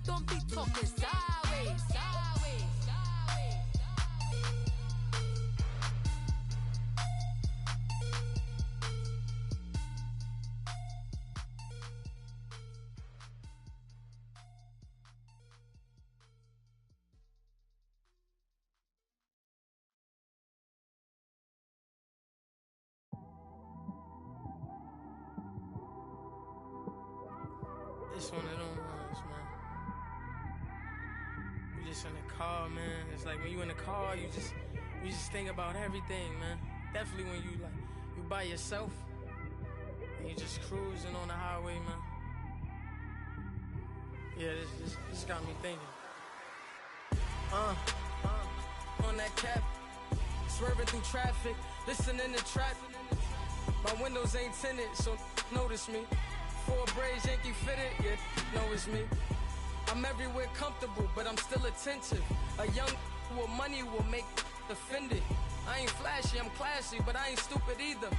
don't be talking sideways. It's one of them ones, man. You just in the car, man. It's like when you in the car, you just think about everything, man. Definitely when you by yourself and you just cruising on the highway, man. Yeah, this got me thinking. On that cap, swerving through traffic, listening to trap. My windows ain't tinted, so notice me. 4 braids, Yankee fitted, yeah, know it's me. I'm everywhere comfortable, but I'm still attentive. A young with money will make offended. I ain't flashy, I'm classy, but I ain't stupid either.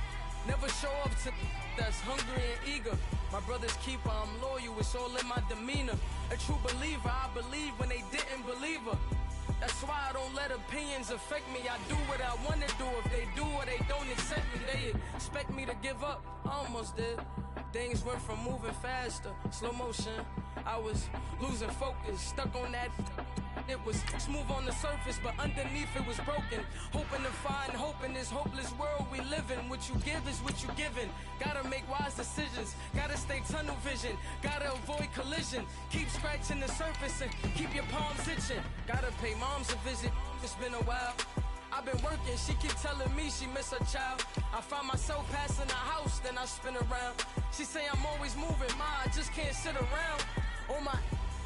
Never show up to that's hungry and eager. My brother's keeper, I'm loyal, it's all in my demeanor. A true believer, I believe when they didn't believe her. That's why I don't let opinions affect me. I do what I wanna do. If they do or they don't accept me, they expect me to give up. I almost did. Things went from moving faster, slow motion. I was losing focus, stuck on that. It was smooth on the surface, but underneath it was broken. Hoping to find hope in this hopeless world we live in. What you give is what you given. Gotta make wise decisions, gotta stay tunnel vision, gotta avoid collision. Keep scratching the surface and keep your palms itching. Gotta pay moms a visit, it's been a while. I've been working, she keep telling me she miss her child. I find myself passing the house, then I spin around. She say I'm always moving, ma, I just can't sit around. Oh my,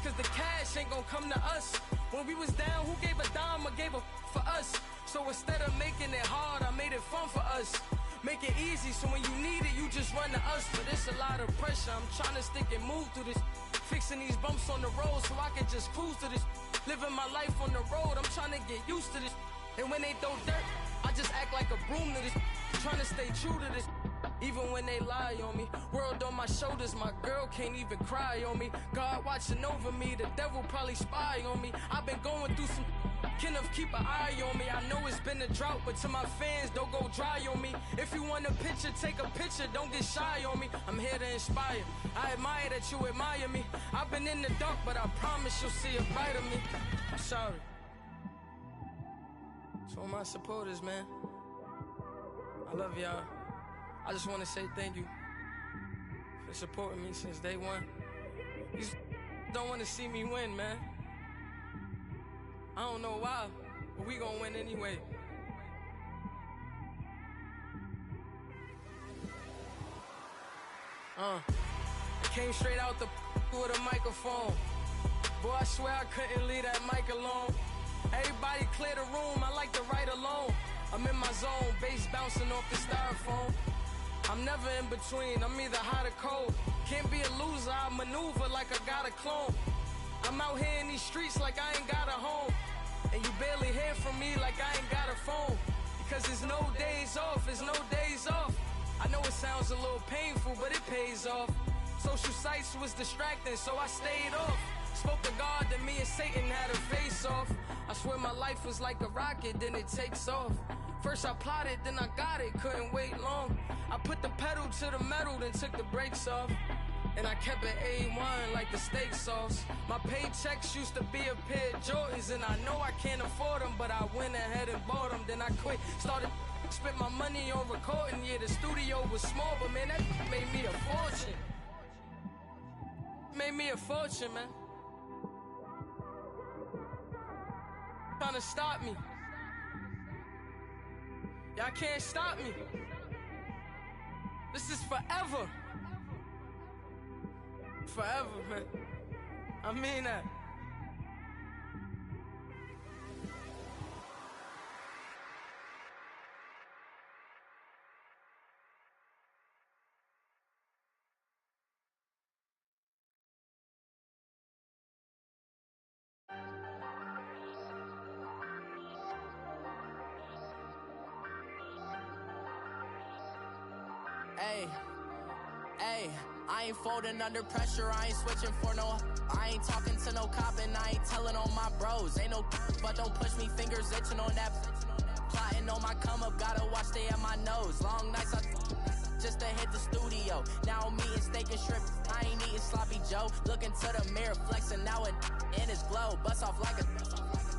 cause the cash ain't gon' come to us. When we was down, who gave a dime or gave a for us? So instead of making it hard, I made it fun for us. Make it easy, so when you need it, you just run to us. But it's a lot of pressure, I'm trying to stick and move through this. Fixing these bumps on the road so I can just cruise to this. Living my life on the road, I'm trying to get used to this. And when they throw dirt, I just act like a broom to this. Trying to stay true to this, even when they lie on me. World on my shoulders, my girl can't even cry on me. God watching over me, the devil probably spy on me. I've been going through some, Kenneth keep an eye on me. I know it's been a drought, but to my fans, don't go dry on me. If you want a picture, take a picture, don't get shy on me. I'm here to inspire, I admire that you admire me. I've been in the dark, but I promise you'll see a bright of me. I'm sorry. To all my supporters, man, I love y'all. I just want to say thank you for supporting me since day one. You don't want to see me win, man. I don't know why, but we gon' win anyway. I came straight out the with a microphone. Boy, I swear I couldn't leave that mic alone. Everybody clear the room, I like to write alone. I'm in my zone, bass bouncing off the styrofoam. I'm never in between, I'm either hot or cold. Can't be a loser, I maneuver like I got a clone. I'm out here in these streets like I ain't got a home. And you barely hear from me like I ain't got a phone. Because there's no days off, there's no days off. I know it sounds a little painful, but it pays off. Social sites was distracting, so I stayed off. Spoke to God, then me and Satan had a face off. I swear my life was like a rocket, then it takes off. First I plotted, then I got it, couldn't wait long. I put the pedal to the metal, then took the brakes off. And I kept it A1 like the steak sauce. My paychecks used to be a pair of Jordans, and I know I can't afford them, but I went ahead and bought them. Then I quit, started spent my money on recording. Yeah, the studio was small, but man, that made me a fortune. Made me a fortune, man. Trying to stop me. Y'all can't stop me. This is forever. Forever, man. I mean that. Ay, I ain't folding under pressure, I ain't switching for no. I ain't talking to no I ain't telling on my bros. Ain't no but don't push me, fingers itching on that. Plotting on my come up, gotta watch stay at my nose. Long nights I just to hit the studio. Now I'm eating steak and shrimp, I ain't eating sloppy Joe. Looking to the mirror, flexing now it in his glow. Bust off like a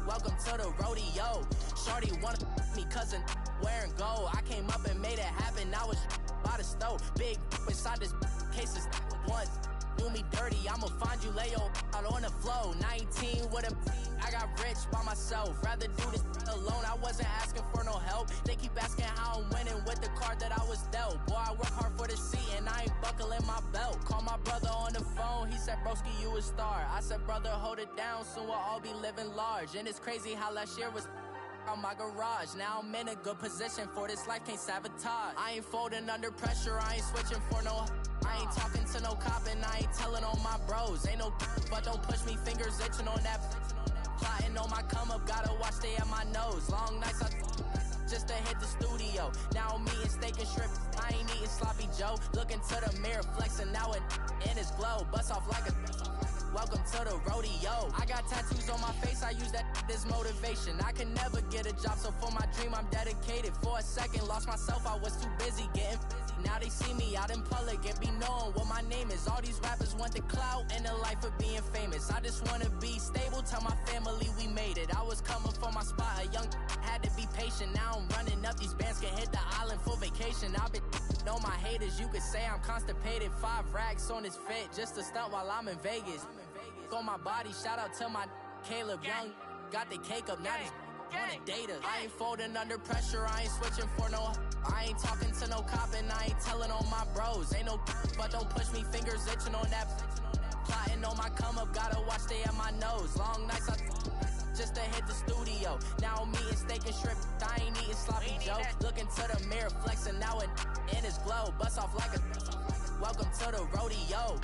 welcome to the rodeo. Shorty wanna me cousin wearing gold. I came up and made it happen, now it's by the stove. Big inside this cases once do me dirty, I'ma find you lay out on the floor. 19 with a I got rich by myself. Rather do this alone, I wasn't asking for no help. They keep asking how I'm winning with the card that I was dealt. Boy, I work hard for the seat and I ain't buckling my belt. Call my brother on the phone, he said, broski, you a star. I said, brother, hold it down, soon we'll all be living large. And it's crazy how last year was on my garage. Now I'm in a good position for this life, can't sabotage. I ain't folding under pressure, I ain't switching for no. I ain't talking to no cop and I ain't telling on my bros. Ain't no but don't push me, fingers itching on that. Plotting on my come up, gotta watch stay at my nose. Long nights I just to hit the studio. Now I'm eating steak and shrimp, I ain't eating sloppy Joe. Looking to the mirror, flexing now it in his glow. Bust off like a welcome to the rodeo. I got tattoos on my face, I use that as motivation. I can never get a job, so for my dream I'm dedicated. For a second, lost myself, I was too busy getting busy. Now they see me out in public and be knowing what my name is. All these rappers want the clout and the life of being famous. I just wanna be stable, tell my family we made it. I was coming for my spot, a young had to be patient. Now I'm running up, these bands can hit the island for vacation. I've been on my haters, you could say I'm constipated. 5 racks on his fit, just to stunt while I'm in Vegas. On my body, shout out to my Caleb Young. Got the cake up, now this wanna date us. I ain't folding under pressure, I ain't switching for no. I ain't talking to no cop and I ain't telling on my bros. Ain't no but don't push me, fingers itching on that. Plotting on my come up, gotta watch stay at my nose. Long nights I just to hit the studio. Now I'm eating steak and shrimp, I ain't eating sloppy Joe. Looking to the mirror, flexing now it in his glow. Bust off like a welcome to the rodeo.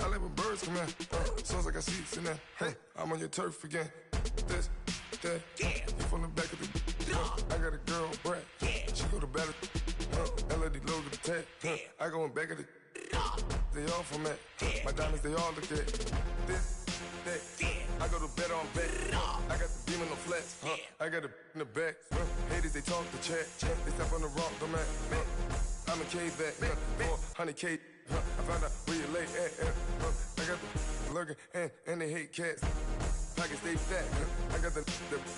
I like when birds come in. Sounds like I seats in there. Hey, I'm on your turf again. This, that, you from the back of the. I got a girl, Brad. She go to battle. LED logo the tag. I go in back of the. They all from that. My diamonds, they all look at. This, that. I go to bed on bed. I got the beam on the flats. I got it in the back. Haters, they talk the chat. They step on the rock, the man. I'm a cave back. 400K. I found out where you lay at. I got the lurking and they hate cats. Pockets stay fat. I got the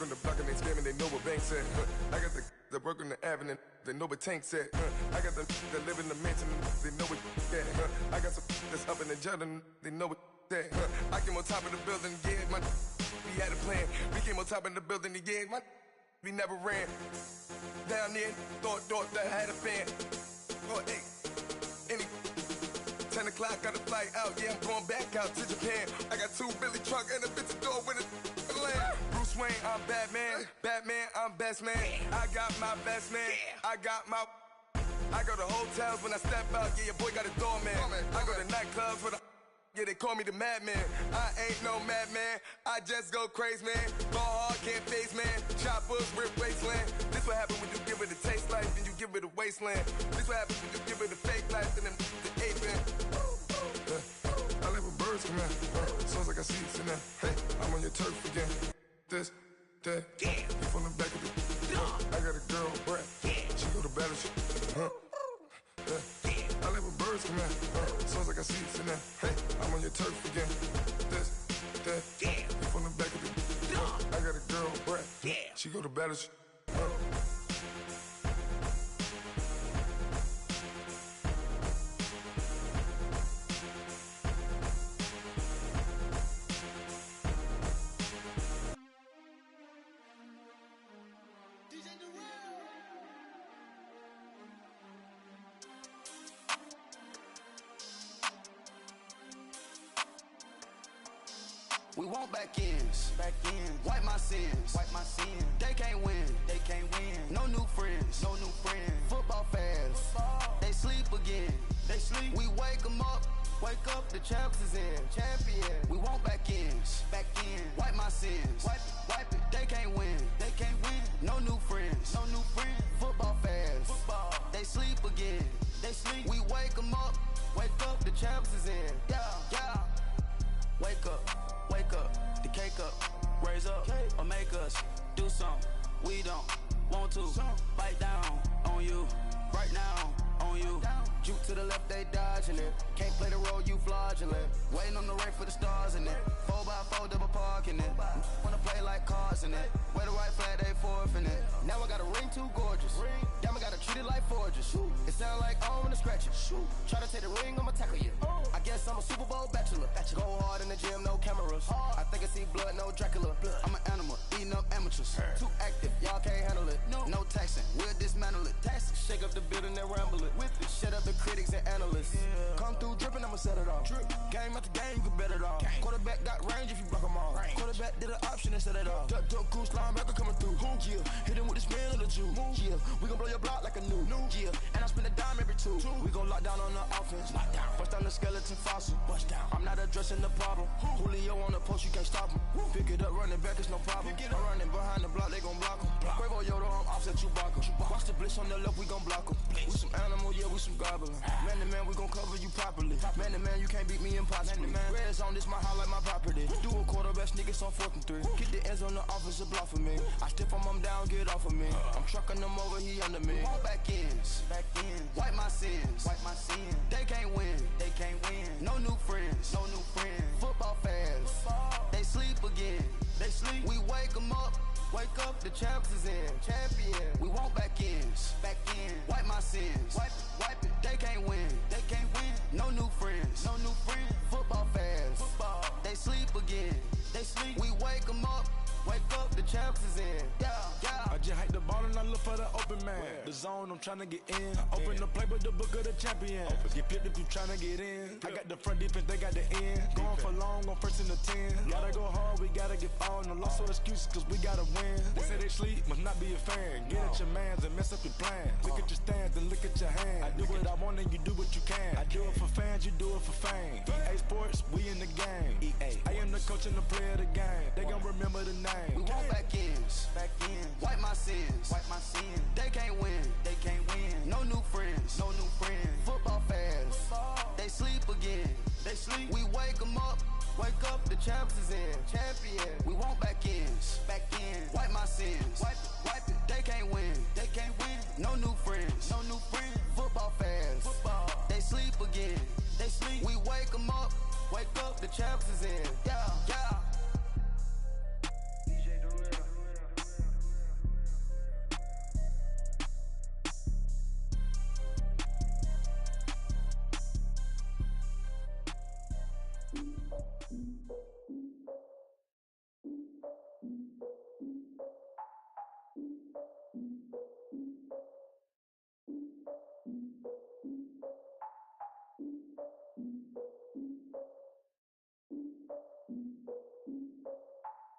from the block and they scamming, they know what banks at. I got the work on the avenue, they know what tanks at. I got the that live in the mansion, they know what that. I got some that's up in the jungle, they know what that. I came on top of the building, yeah, my we had a plan. We came on top of the building, yeah, my we never ran. Down there, thought that I had a fan. Oh, hey, any 10 o'clock, got a flight out, yeah, I'm going back out to Japan. I got 2 Billy truck and a bitch door with a land. Bruce Wayne, I'm Batman. Batman, I'm best man. I got my best man. I got my. I go to hotels when I step out, yeah, your boy got a doorman. I go to nightclubs for the. Yeah, they call me the madman. I ain't no madman. I just go crazy, man. Ball hard, can't face, man. Choppers, rip wasteland. This what happen when you give it a taste life, then you give it a wasteland. This what happen when you give it a fake life, and then the ape man. I live with birds come in. Sounds like I seats in there. Hey, I'm on your turf again. This, that, you from the back of the. I got a girl, Brad. She go to battle. I live with birds come in. Sounds like I seats in there. Hey, I'm on your turf again. This, that, you from the back of the. I got a girl, Brad. She go to battle. We want back ends. Wipe my sins. They can't win. No new friends. Football fans. They sleep again. We wake them up. Wake up, the champs is in. Champion. We want back ends. Wipe my sins. Wipe it. They can't win. No new friends. Football fans. They sleep again. We wake them up. Wake up, the champs is in. Yeah. Wake up, the cake up, raise up, or make us do something we don't want to. Bite down on you, right now on you. Juke to the left, they dodging it. Can't play the role, you fraudulent. Waiting on the right for the stars in it. 4x4 double parking it. Wanna play like cars in it. Wear the right flag, they forfeiting it. Now I got a ring too gorgeous. Damn, I gotta treat it like forges. It sound like I wanna scratch it. Try to take the ring, I'ma tackle you. I guess I'm a Super Bowl bachelor. Go hard in the gym, no cameras. I think I see blood, no Dracula. I'm an animal, eating up amateurs. Too active, y'all can't handle it. No taxing, we'll dismantle it. Shake up the building and ramble it. Shut up the critics and analysts. Come through dripping, I'ma set it off. Game after game, you can bet it off. Quarterback got range if you block them all. Quarterback did an option and set it off. Duck goose linebacker coming through. Yeah, hit him with the spin of the Jew. Yeah, we gon' blow your block like a new. Yeah, and I spend a dime every two. We gon' lock down on the offense. Bust down the skeleton fossil. I'm not addressing the problem. Julio on the post, you can't stop him. Pick it up, running back, it's no problem. I'm running behind the block, they gon' block him. Quavo Yoda, I'm offset Chewbacca. Watch the blitz on the left, we gon' block him. We some animal, yeah, we some goblin. Man to man, we gon' cover you properly. Man to man, you can't beat me impossibly. Red zone, this my highlight, my property. Do a quarterback, niggas on 4th and 3. Get the ends on the offensive block for me. I step on him down, get off of me. I'm trucking them over, he under me. All back ends. Wipe my sins. They can't win. No new friends. Football fans. They sleep again. We wake them up. Wake up, the champs is in. Champion. We want back ends. Wipe my sins. Wipe it. They can't win. No new friends. Football fans. They sleep again. We wake them up. Wake up, the champs is in. Yeah. I just hate the ball and I look for the open man. The zone, I'm trying to get in. Open the playbook, the book of the champion. Get flipped if you trying to get in. I got the front defense, they got the end. Going for long, on 1st and the 10. Gotta go hard, we gotta get all. No loss or excuses, cause we gotta win. They say they sleep, must not be a fan. Get at your mans and mess up your plans. Look at your stands and look at your hands. I do what I want and you do what you can. I do it for fans, you do it for fame. EA Sports, we in the game. I am the coach and the player of the game. They gon' remember the name. We want back ends. Wipe my sins. They can't win. No new friends. Football fans. They sleep again. We wake them up. Wake up, the champs is in. Champion. We want back ends. Wipe my sins. Wipe it. They can't win. No new friends. Football fans. They sleep again. We wake them up. Wake up, the champs is in. Yeah.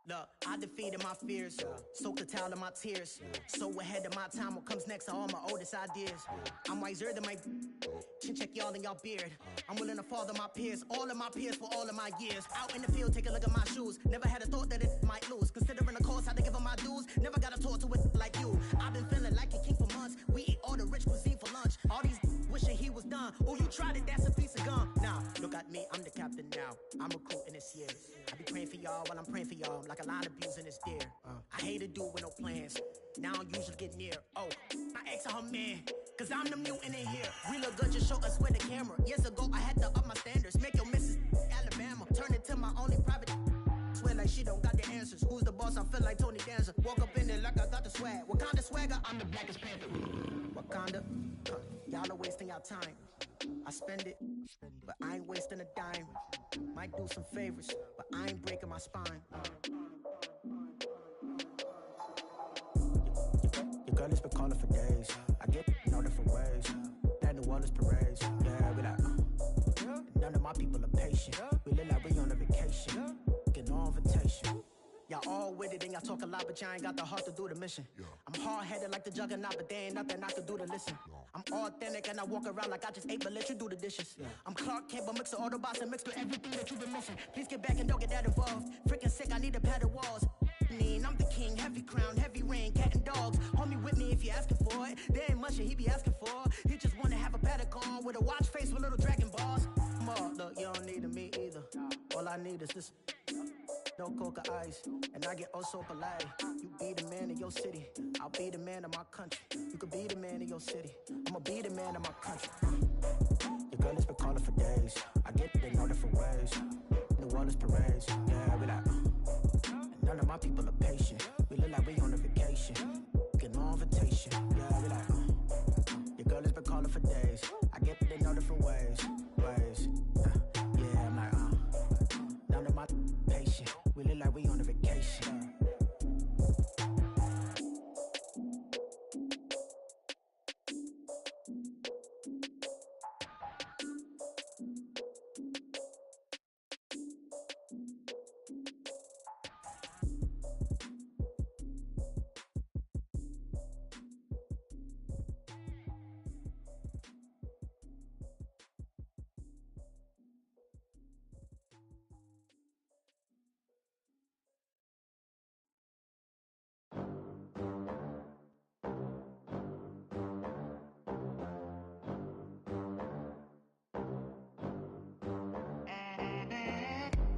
Look, I defeated my fears, soaked the towel in my tears. So ahead of my time, what comes next are all my oldest ideas. I'm wiser than my chin check y'all in y'all beard. I'm willing to father my peers, all of my peers for all of my years. Out in the field, take a look at my shoes. Never had a thought that it might lose. Considering the cost, I had to give them my dues. Never got to talk to it like you. I've been feeling like a king for months. We eat all the rich cuisine for lunch. All these wishing he was done. Oh, you tried it, that's a piece of gum. Now, look at me, I'm the captain now. I'm recruiting this year. I be praying for y'all while I'm praying for y'all. Like a line abusing this deer. I hate to do it with no plans. Now I usually get near. Oh, I ex her man. Cause I'm the mutant in here. We look good, just show us with the camera. Years ago, I had to up my standards. Make your missus Alabama. Turn it to my only private. Swear like she don't got the answers. Who's the boss? I feel like Tony Danza. Walk up in there like I got the swag. What kind of swagger? I'm the blackest panther. Wakanda. Y'all are wasting your time. I spend it, but I ain't wasting a dime. Might do some favors, but I ain't breaking my spine. Your girl has been calling for days. I get in all different ways. That New Orleans parades. Yeah, we like, none of my people are patient. We live like we on a vacation. Getting on patient. Y'all all with it and y'all talk a lot, but y'all ain't got the heart to do the mission. I'm hard-headed like the juggernaut, but there ain't nothing I can do to listen. I'm authentic and I walk around like I just ate, but let you do the dishes. I'm Clark Kent, but mix the Autobots and mixed with everything that you've been missing. Please get back and don't get that involved. Freaking sick, I need to pad the walls. I'm the king, heavy crown, heavy rain, cat and dogs. Homie with me if you're asking for it. There ain't much that he be asking for. He just wanna have a paddock on with a watch face with little dragon balls. Look, you don't need me either. All I need is this. No coca ice, and I get oh so polite. You be the man of your city, I'll be the man of my country. You could be the man of your city, I'ma be the man of my country. Your girl has been calling for days, I get it in all different ways. New Orleans parades, yeah, we like. And none of my people are patient, we look like we on a vacation. Get no invitation, yeah, we like. Your girl has been calling for days, I get it in all different ways. Yeah, I'm like, none of my patient. We look like we on a vacation.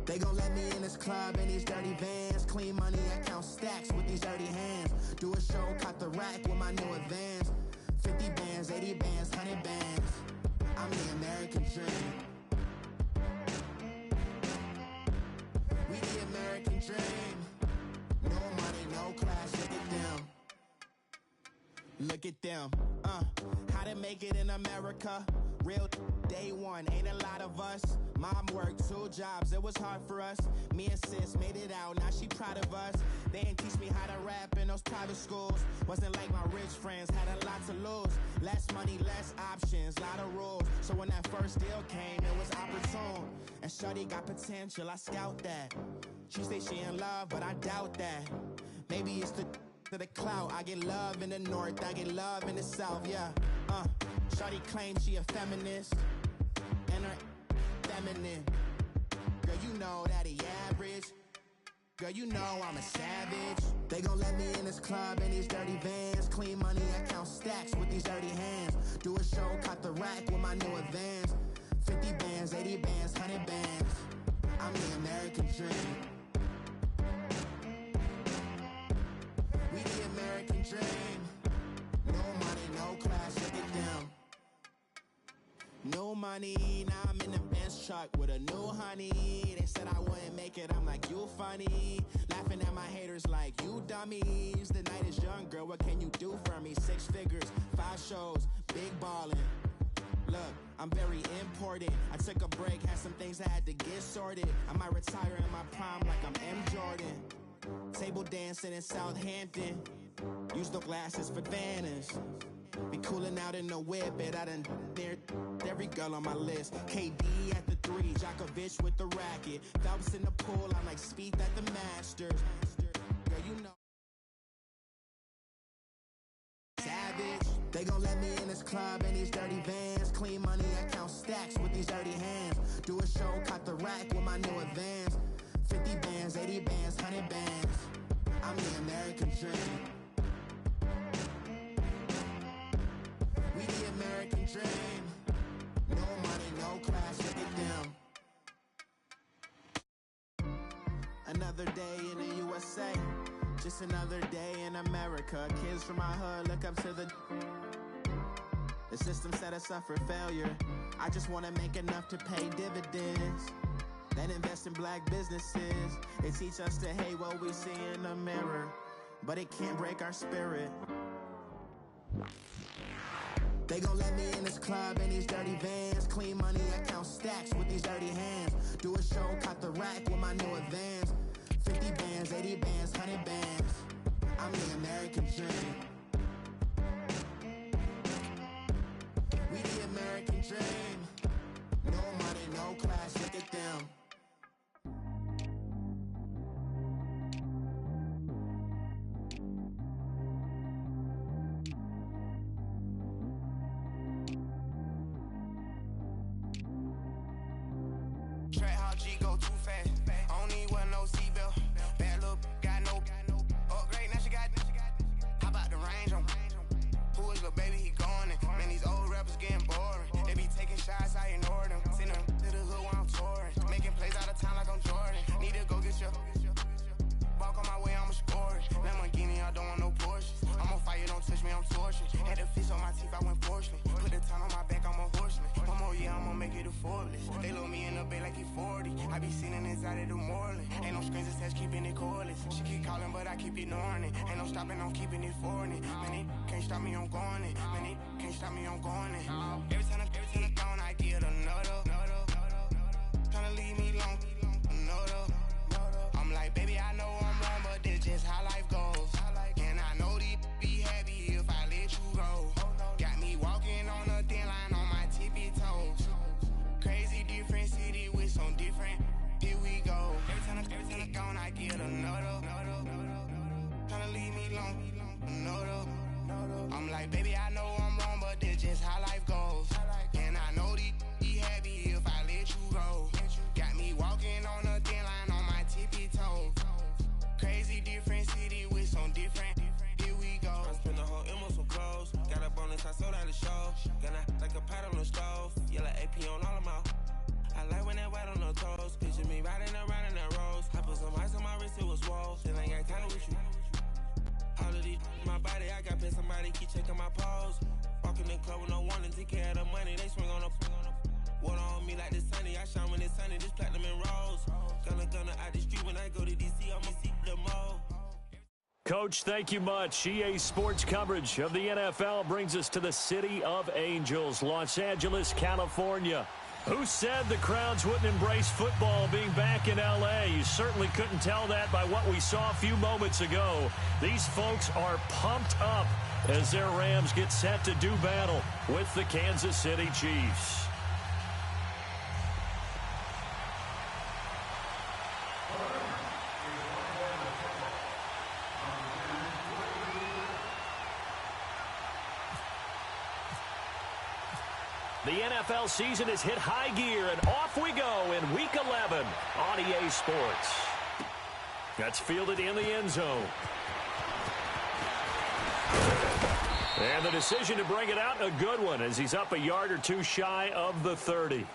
They gon' let me in this club in these dirty vans. Clean money, I count stacks with these dirty hands. Do a show, caught the rack with my new advance. 50 bands, 80 bands, 100 bands. I'm the American dream. We the American dream. No money, no class, look at them. Look at them, how to make it in America. Real day one, ain't a lot of us. Mom worked 2 jobs, it was hard for us. Me and sis made it out, now she proud of us. They didn't teach me how to rap in those private schools. Wasn't like my rich friends, had a lot to lose. Less money, less options, lot of rules. So when that first deal came, it was opportune. And shorty got potential, I scout that. She say she in love, but I doubt that. Maybe it's the to the clout. I get love in the north, I get love in the south, yeah. Shorty claims she a feminist, and her feminine. Girl, you know that he average. Girl, you know I'm a savage. They gon' let me in this club in these dirty vans. Clean money, I count stacks with these dirty hands. Do a show, caught the rack with my new advance. 50 bands, 80 bands, 100 bands. I'm the American dream. We the American dream. No money, no class, look at them. No money, now I'm in the Benz truck with a new honey. They said I wouldn't make it, I'm like, you funny. Laughing at my haters like, you dummies. The night is young, girl, what can you do for me? 6 figures, 5 shows, big ballin'. Look, I'm very important. I took a break, had some things I had to get sorted. I might retire in my prime like I'm M. Jordan. Table dancing in Southampton. Use the glasses for Vannas. Be cooling out in the whip, but I done near every girl on my list. KD at the 3, Djokovic with the racket. Phelps in the pool, I'm like Speed at the Masters. Girl, you know. Savage. They gon' let me in this club in these dirty vans. Clean money, I count stacks with these dirty hands. Do a show, caught the rack with my new advance. 50 bands, 80 bands, 100 bands. I'm the American dream. We the American dream. No money, no class, look at them. Another day in the USA. Just another day in America. Kids from my hood look up to the system set us up for failure. I just wanna make enough to pay dividends. Then invest in black businesses. They teach us to hate what we see in the mirror, but it can't break our spirit. They gon' let me in this club in these dirty vans. Clean money, I count stacks with these dirty hands. Do a show, caught the rack with my new advance. 50 bands, 80 bands, 100 bands. I'm the American dream. We the American dream. No money, no class, look at them. make it affordless. They load me in the bay like he 40. I be sitting inside of the Moreland. Ain't no strings attached, keeping it cordless. She keep calling, but I keep ignoring it. Ain't no stopping, I'm keeping it for it. Man, it can't stop me, I'm going it. Man, it can't stop me, I'm going it. Every time I'm gone, I get another. Tryna leave me alone, another. I'm like, baby, I know I'm wrong, but this just how life goes. And I know these be happy if I let you go. Got me walking on a thin line on my tippy toes. Crazy different city with some different. Here we go. Every time I'm gone, I get another. Tryna leave me alone, another. I'm like, baby, I know I'm wrong, but this just how life goes. And I know these be happy if I let you go. Got me walking on a thin line on my tippy toes. Crazy different city with some different. Here we go. I spent the whole M on some clothes. Got up on this, I sold out the show. Gonna like a pot on the stove. Yellow AP on all of my. I like when that white on the toes. Picture me riding around in that rose. I put some ice on my wrist, it was swole. Still ain't got time with you. All of these my body, I got pay somebody keep checking my pose. Walking in the club with no warning, take care of the money. They swing on the. Water on me like the sunny, I shine when it's sunny. This platinum and rose. Gonna out the street when I go to DC. I'ma see the mo. Coach, thank you much. EA Sports coverage of the NFL brings us to the City of Angels, Los Angeles, California. Who said the crowds wouldn't embrace football being back in L.A.? You certainly couldn't tell that by what we saw a few moments ago. These folks are pumped up as their Rams get set to do battle with the Kansas City Chiefs. The NFL season has hit high gear, and off we go in Week 11 on EA Sports. That's fielded in the end zone. And the decision to bring it out, a good one, as he's up a yard or two shy of the 30.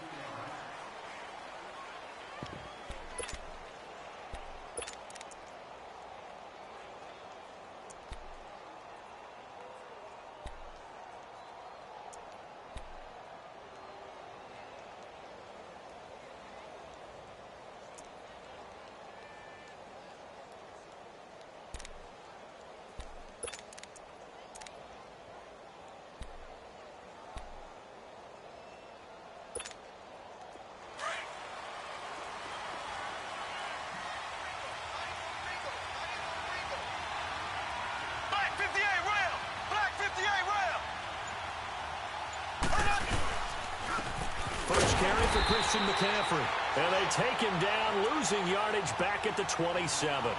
First carry for Christian McCaffrey. And they take him down, losing yardage back at the 27.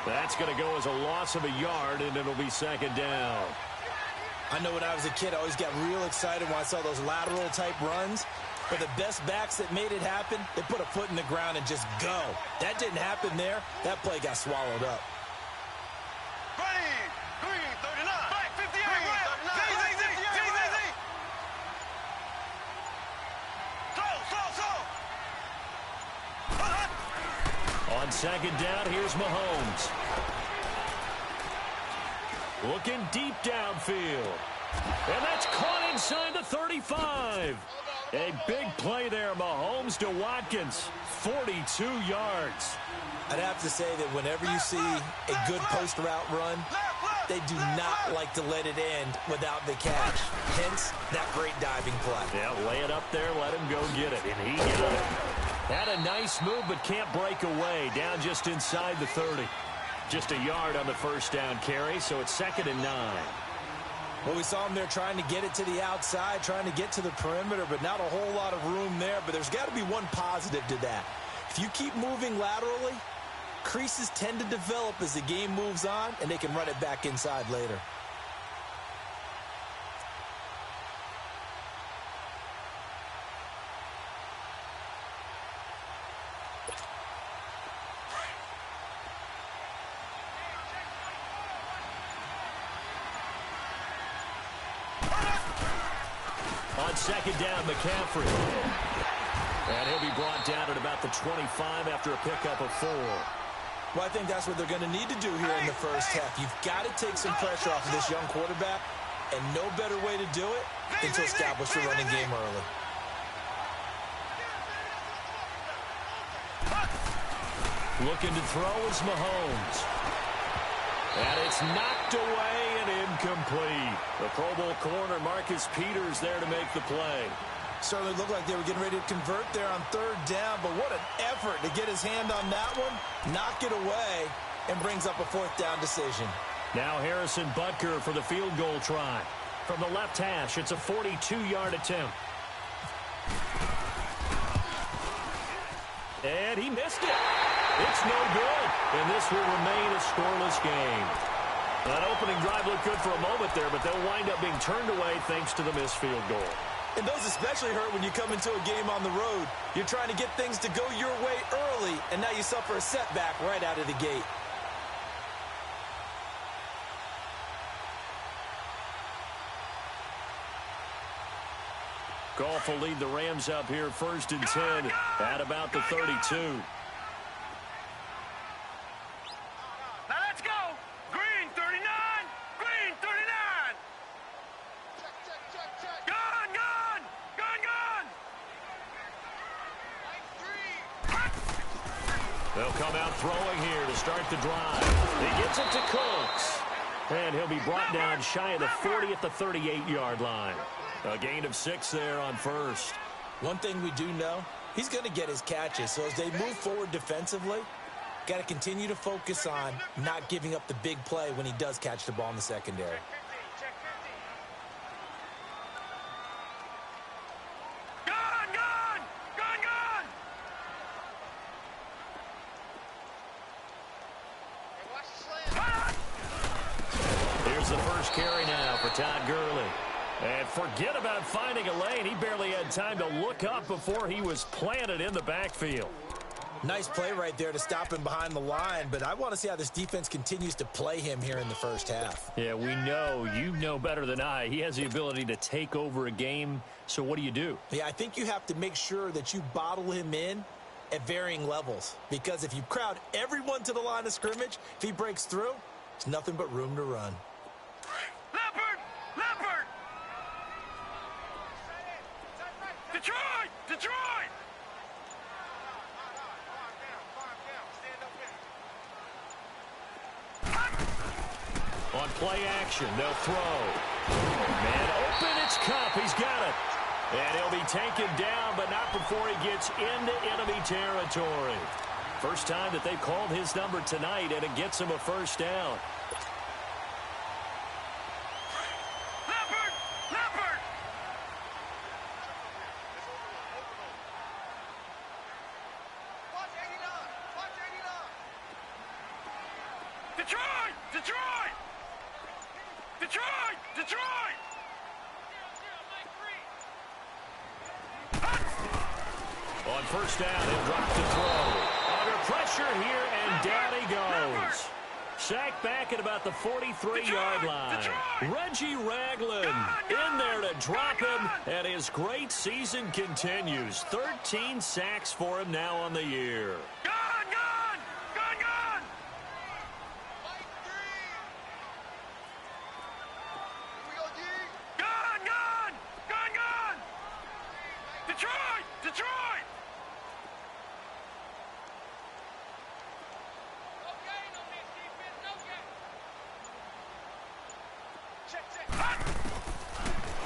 That's going to go as a loss of a yard, and it'll be second down. I know when I was a kid, I always got real excited when I saw those lateral-type runs. But the best backs that made it happen, they put a foot in the ground and just go. That didn't happen there. That play got swallowed up. On second down, here's Mahomes. Looking deep downfield. And that's caught inside the 35. A big play there, Mahomes to Watkins. 42 yards. I'd have to say that whenever you see a good post route run, they do not like to let it end without the catch. Hence, that great diving play. Yeah, lay it up there, let him go get it. And he got it. Had a nice move, but can't break away. Down just inside the 30. Just a yard on the first down carry, so it's 2nd and 9. Well, we saw him there trying to get it to the outside, trying to get to the perimeter, but not a whole lot of room there. But there's got to be one positive to that. If you keep moving laterally, creases tend to develop as the game moves on, and they can run it back inside later. On second down, McCaffrey. And he'll be brought down at about the 25 after a pickup of 4. Well, I think that's what they're going to need to do here in the first half. You've got to take some pressure off of this young quarterback, and no better way to do it than to establish the running game early. Looking to throw is Mahomes. And it's knocked away and incomplete. The Pro Bowl corner, Marcus Peters, there to make the play. Certainly looked like they were getting ready to convert there on third down, but what an effort to get his hand on that one, knock it away, and brings up a fourth down decision. Now Harrison Butker for the field goal try. From the left hash, it's a 42-yard attempt. And he missed it. It's no good, and this will remain a scoreless game. That opening drive looked good for a moment there, but they'll wind up being turned away thanks to the missed field goal. And those especially hurt when you come into a game on the road. You're trying to get things to go your way early, and now you suffer a setback right out of the gate. Goff will lead the Rams up here 1st and 10 at about the 32. Now let's go. Green 39. Green 39. Gone, gone. Gone, gone. They'll come out throwing here to start the drive. He gets it to Cooks. And he'll be brought down shy of the 40 at the 38-yard line. A gain of 6 there on first. One thing we do know, he's going to get his catches. So as they move forward defensively, got to continue to focus on not giving up the big play when he does catch the ball in the secondary. Gone, gone. Gone, gone. Here's the first carry now for Todd Gurley. And forget about finding a lane. He barely had time to look up before he was planted in the backfield. Nice play right there to stop him behind the line, but I want to see how this defense continues to play him here in the first half. Yeah, we know. You know better than I. He has the ability to take over a game, so what do? Yeah, I think you have to make sure that you bottle him in at varying levels, because if you crowd everyone to the line of scrimmage, if he breaks through, there's nothing but room to run. Leopard! Leopard! Detroit! Detroit! On play action, they'll throw. Man open, it's Kupp. He's got it. And he'll be taken down, but not before he gets into enemy territory. First time that they've called his number tonight, and it gets him a first down. Leopard! Leopard! Watch 89! Watch 89! Detroit! Detroit! Detroit! Detroit! On first down, he'll drop the throw. Under pressure here, and down he goes. Sacked back at about the 43-yard line. Reggie Ragland in there to drop him, and his great season continues. 13 sacks for him now on the year. Gone! Gone! Gone! Gone! Gone! Gone! Gone! Gone! Detroit! Detroit!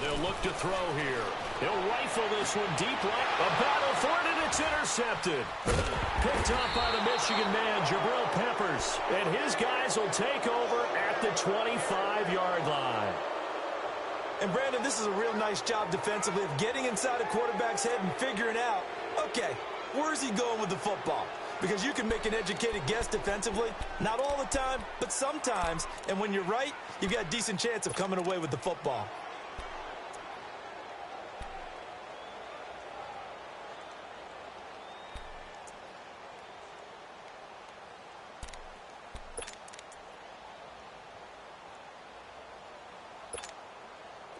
They'll look to throw here. He'll rifle this one deep right. A battle for it, and it's intercepted. Picked off by the Michigan man, Jabril Peppers. And his guys will take over at the 25-yard line. And, Brandon, this is a real nice job defensively of getting inside a quarterback's head and figuring out, okay, where's he going with the football? Because you can make an educated guess defensively, not all the time, but sometimes. And when you're right, you've got a decent chance of coming away with the football.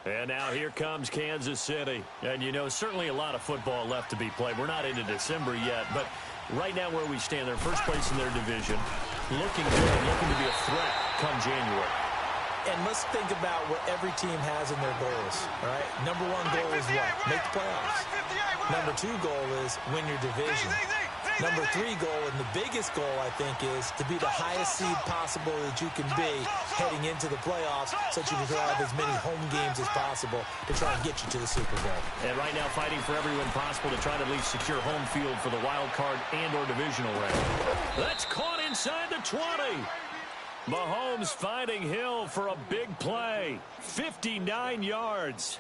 And now here comes Kansas City. And, you know, certainly a lot of football left to be played. We're not into December yet, but right now where we stand, they're first place in their division. Looking good, looking to be a threat come January. And let's think about what every team has in their goals, all right? Number one goal is what? Make the playoffs. Number two goal is win your division. Number 3 goal, and the biggest goal, I think, is to be the highest seed possible that you can be heading into the playoffs so that you can have as many home games as possible to try and get you to the Super Bowl. And right now fighting for every win possible to try to at least secure home field for the wild card and or divisional round. That's caught inside the 20. Mahomes finding Hill for a big play. 59 yards.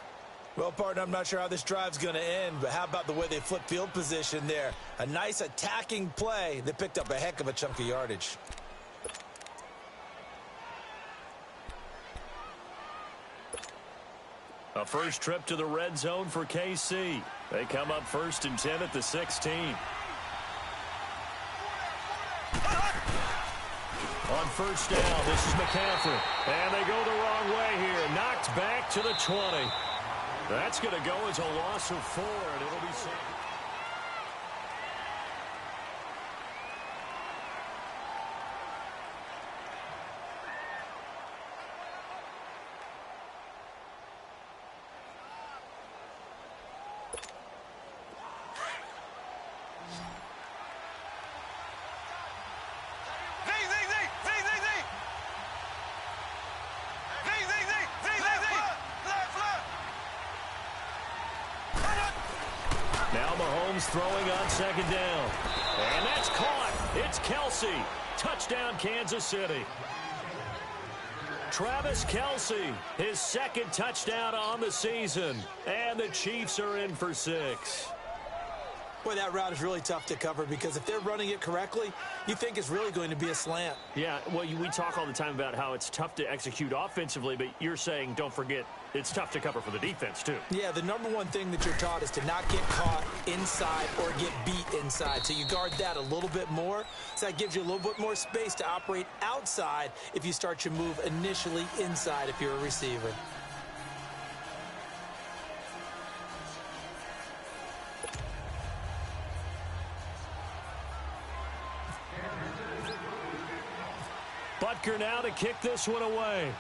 Well, partner, I'm not sure how this drive's going to end, but how about the way they flip field position there? A nice attacking play that picked up a heck of a chunk of yardage. A first trip to the red zone for KC. They come up 1st and 10 at the 16. On first down, this is McCaffrey. And they go the wrong way here. Knocked back to the 20. That's going to go as a loss of 4, and it'll be safe. Throwing on second down. And that's caught. It's Kelsey. Touchdown, Kansas City. Travis Kelsey, his 2nd touchdown on the season. And the Chiefs are in for 6. Boy, that route is really tough to cover because if they're running it correctly, you think it's really going to be a slant. Yeah, well, we talk all the time about how it's tough to execute offensively, but you're saying, don't forget, it's tough to cover for the defense, too. Yeah, the number one thing that you're taught is to not get caught inside or get beat inside. So you guard that a little bit more. So that gives you a little bit more space to operate outside if you start your move initially inside if you're a receiver. Butker now to kick this one away.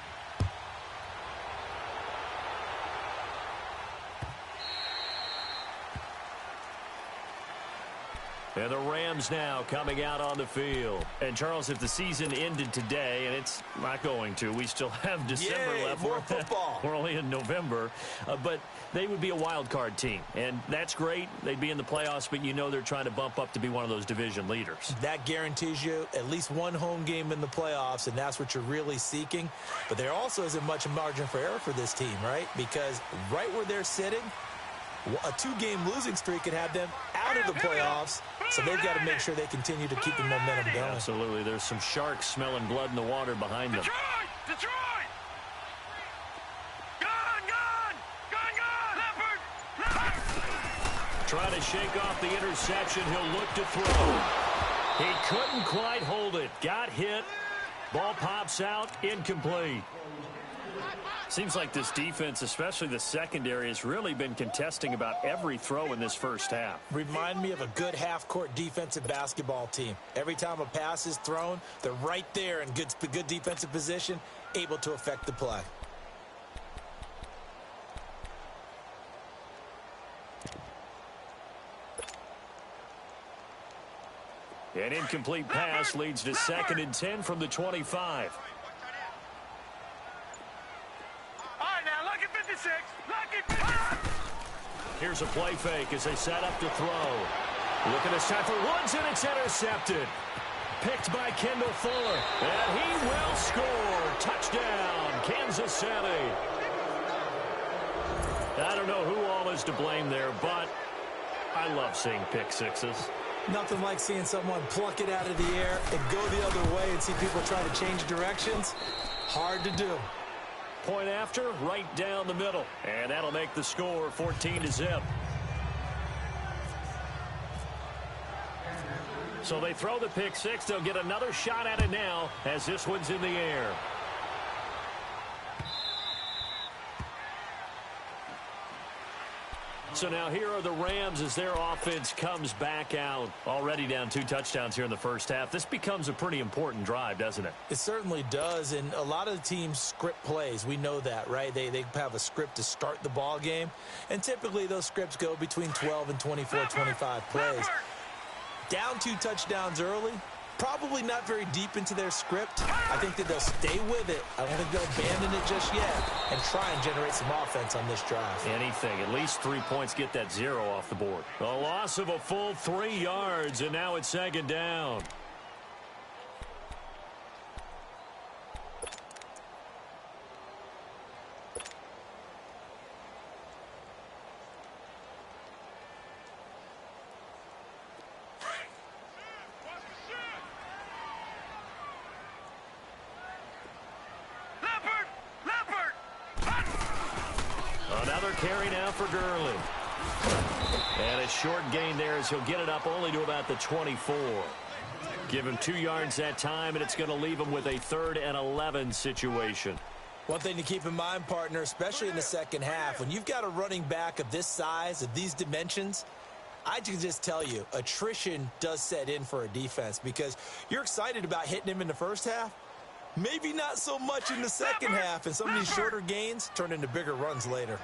And the Rams now coming out on the field. And, Charles, if the season ended today, and it's not going to, we still have December left. More football. We're only in November. But they would be a wild card team. And that's great. They'd be in the playoffs, but you know they're trying to bump up to be one of those division leaders. That guarantees you at least one home game in the playoffs, and that's what you're really seeking. But there also isn't much margin for error for this team, right? Because right where they're sitting, a 2-game losing streak could have them out of the playoffs, so they've got to make sure they continue to keep the momentum going. Absolutely. There's some sharks smelling blood in the water behind them. Detroit! Gone! Leopard! Trying to shake off the interception. He'll look to throw. He couldn't quite hold it. Got hit. Ball pops out. Incomplete. Seems like this defense, especially the secondary, has really been contesting about every throw in this first half. Remind me of a good half-court defensive basketball team. Every time a pass is thrown, they're right there in good defensive position, able to affect the play. An incomplete pass leads to 2nd and 10 from the 25. Here's a play fake as they set up to throw. Looking this time for Woods, and it's intercepted. Picked by Kendall Fuller. And he will score. Touchdown, Kansas City. I don't know who all is to blame there, but I love seeing pick sixes. Nothing like seeing someone pluck it out of the air and go the other way and see people try to change directions. Hard to do. Point after, right down the middle. And that'll make the score 14-0. So they throw the pick six. They'll get another shot at it now as this one's in the air. So now here are the Rams as their offense comes back out. Already down 2 touchdowns here in the first half. This becomes a pretty important drive, doesn't it? It certainly does, and a lot of the teams script plays. We know that, right? They have a script to start the ball game, and typically those scripts go between 12 and 24, 25 plays. Down 2 touchdowns early. Probably not very deep into their script. I think that they'll stay with it. I don't think they'll abandon it just yet and try and generate some offense on this drive. Anything. At least 3 points, get that 0 off the board. A loss of a full 3 yards, and now it's second down. Another carry now for Gurley. And a short gain there as he'll get it up only to about the 24. Give him 2 yards that time, and it's going to leave him with a 3rd and 11 situation. One thing to keep in mind, partner, especially in the second half, when you've got a running back of this size, of these dimensions, I can just tell you, attrition does set in for a defense because you're excited about hitting him in the first half. Maybe not so much in the second half, and some of these shorter gains turn into bigger runs later.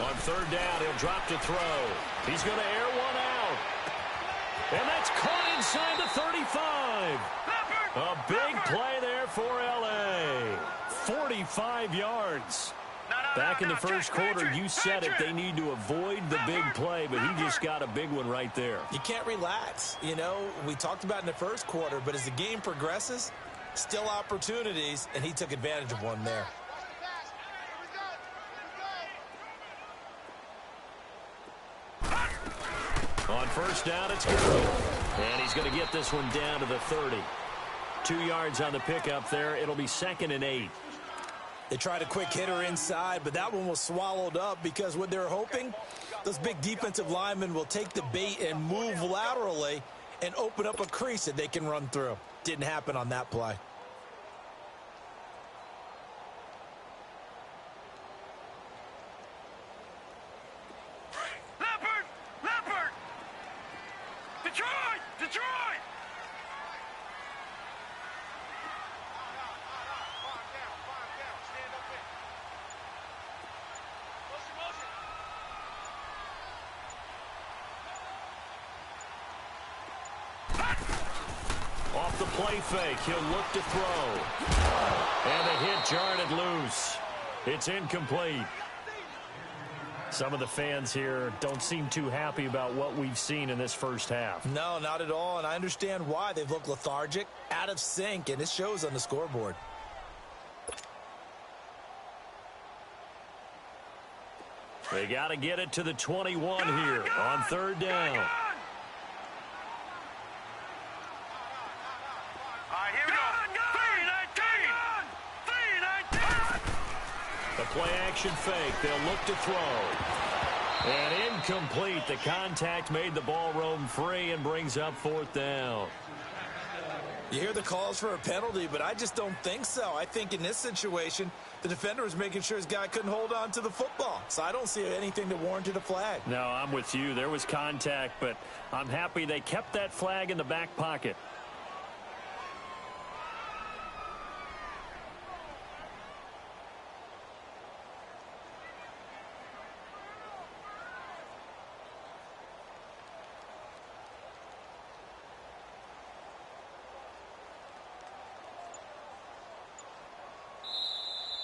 On 3rd down, he'll drop to throw. He's going to air one out. And that's caught inside the 35. A big play there for L.A. 45 yards. Back in the first quarter, you said it. They need to avoid the big play, but he just got a big one right there. You can't relax. You know, we talked about in the first quarter, but as the game progresses, still opportunities, and he took advantage of one there. On 1st down, it's Gurley. And he's going to get this one down to the 30. 2 yards on the pickup there. It'll be 2nd and 8. They tried a quick hitter inside, but that one was swallowed up because what they're hoping, those big defensive linemen will take the bait and move laterally and open up a crease that they can run through. Didn't happen on that play. Off the play fake, he'll look to throw. And the hit jarred it loose. It's incomplete. Some of the fans here don't seem too happy about what we've seen in this first half. No, not at all, and I understand why. They've looked lethargic, out of sync, and it shows on the scoreboard. They got to get it to the 21 here on 3rd down. The play-action fake. They'll look to throw. And incomplete. The contact made the ball roam free and brings up 4th down. You hear the calls for a penalty, but I just don't think so. I think in this situation, the defender was making sure his guy couldn't hold on to the football. So I don't see anything that warranted a flag. No, I'm with you. There was contact, but I'm happy they kept that flag in the back pocket.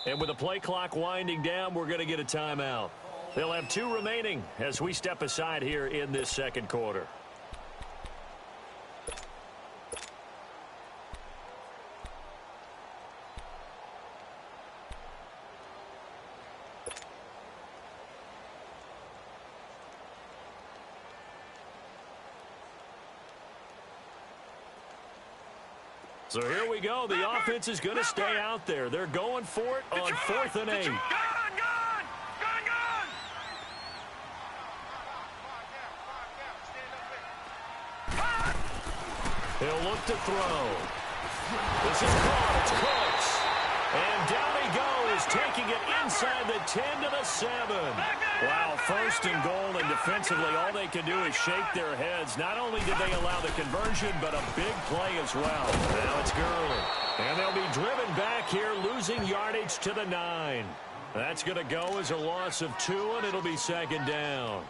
And with the play clock winding down, we're going to get a timeout. They'll have 2 remaining as we step aside here in this second quarter. So here we go. The offense is going to stay out there. They're going for it on 4th and 8. He'll look to throw. This is caught. It's Cooks. And down he goes Steelers taking it inside the 10 to the 7. Wow, first and goal, and defensively all they can do is shake their heads. Not only did they allow the conversion, but a big play as well. Now it's Gurley. And they'll be driven back here, losing yardage to the 9. That's going to go as a loss of 2, and it'll be second down.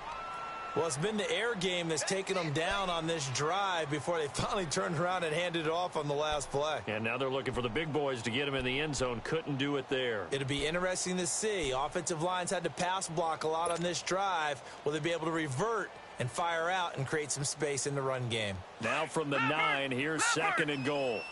Well, it's been the air game that's taken them down on this drive before they finally turned around and handed it off on the last play. And now they're looking for the big boys to get him in the end zone. Couldn't do it there. It'll be interesting to see. Offensive lines had to pass block a lot on this drive. Will they be able to revert and fire out and create some space in the run game? Now from the 9, here's second and goal.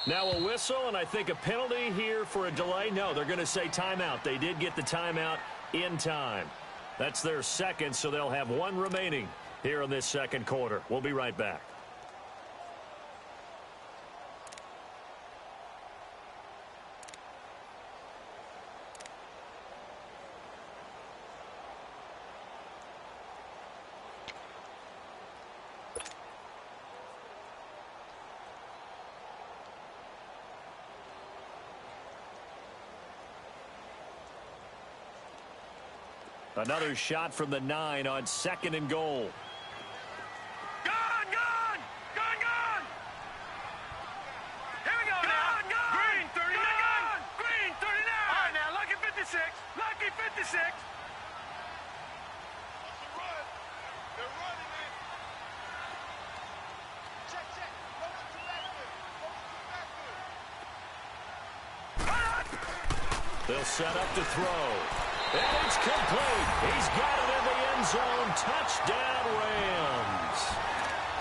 Now a whistle, and I think a penalty here for a delay. No, they're going to say timeout. They did get the timeout in time. That's their second, so they'll have 1 remaining here in this second quarter. We'll be right back. Another shot from the 9 on second and goal. Gone! Here we go now. Green 39. Green 39. All right, now, lucky 56. Lucky 56. They're running it. Check. Going to backfield. They'll set up to throw. And it's complete. He's got it in the end zone. Touchdown, Rams.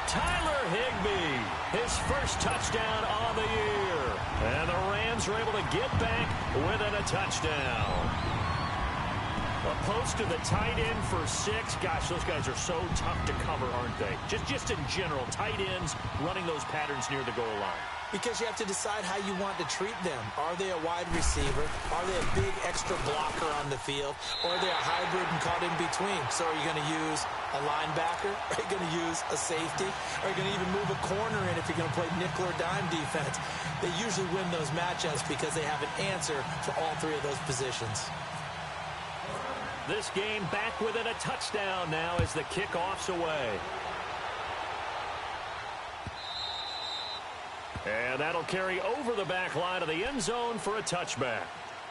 Tyler Higbee, his first touchdown on the year. And the Rams are able to get back within a touchdown. A post to the tight end for 6. Gosh, those guys are so tough to cover, aren't they? Just in general, tight ends running those patterns near the goal line. Because you have to decide how you want to treat them. Are they a wide receiver? Are they a big extra blocker on the field? Or are they a hybrid and caught in between? So are you going to use a linebacker? Are you going to use a safety? Are you going to even move a corner in if you're going to play nickel or dime defense? They usually win those matchups because they have an answer for all 3 of those positions. This game back within a touchdown now as the kickoff's away. And that'll carry over the back line of the end zone for a touchback.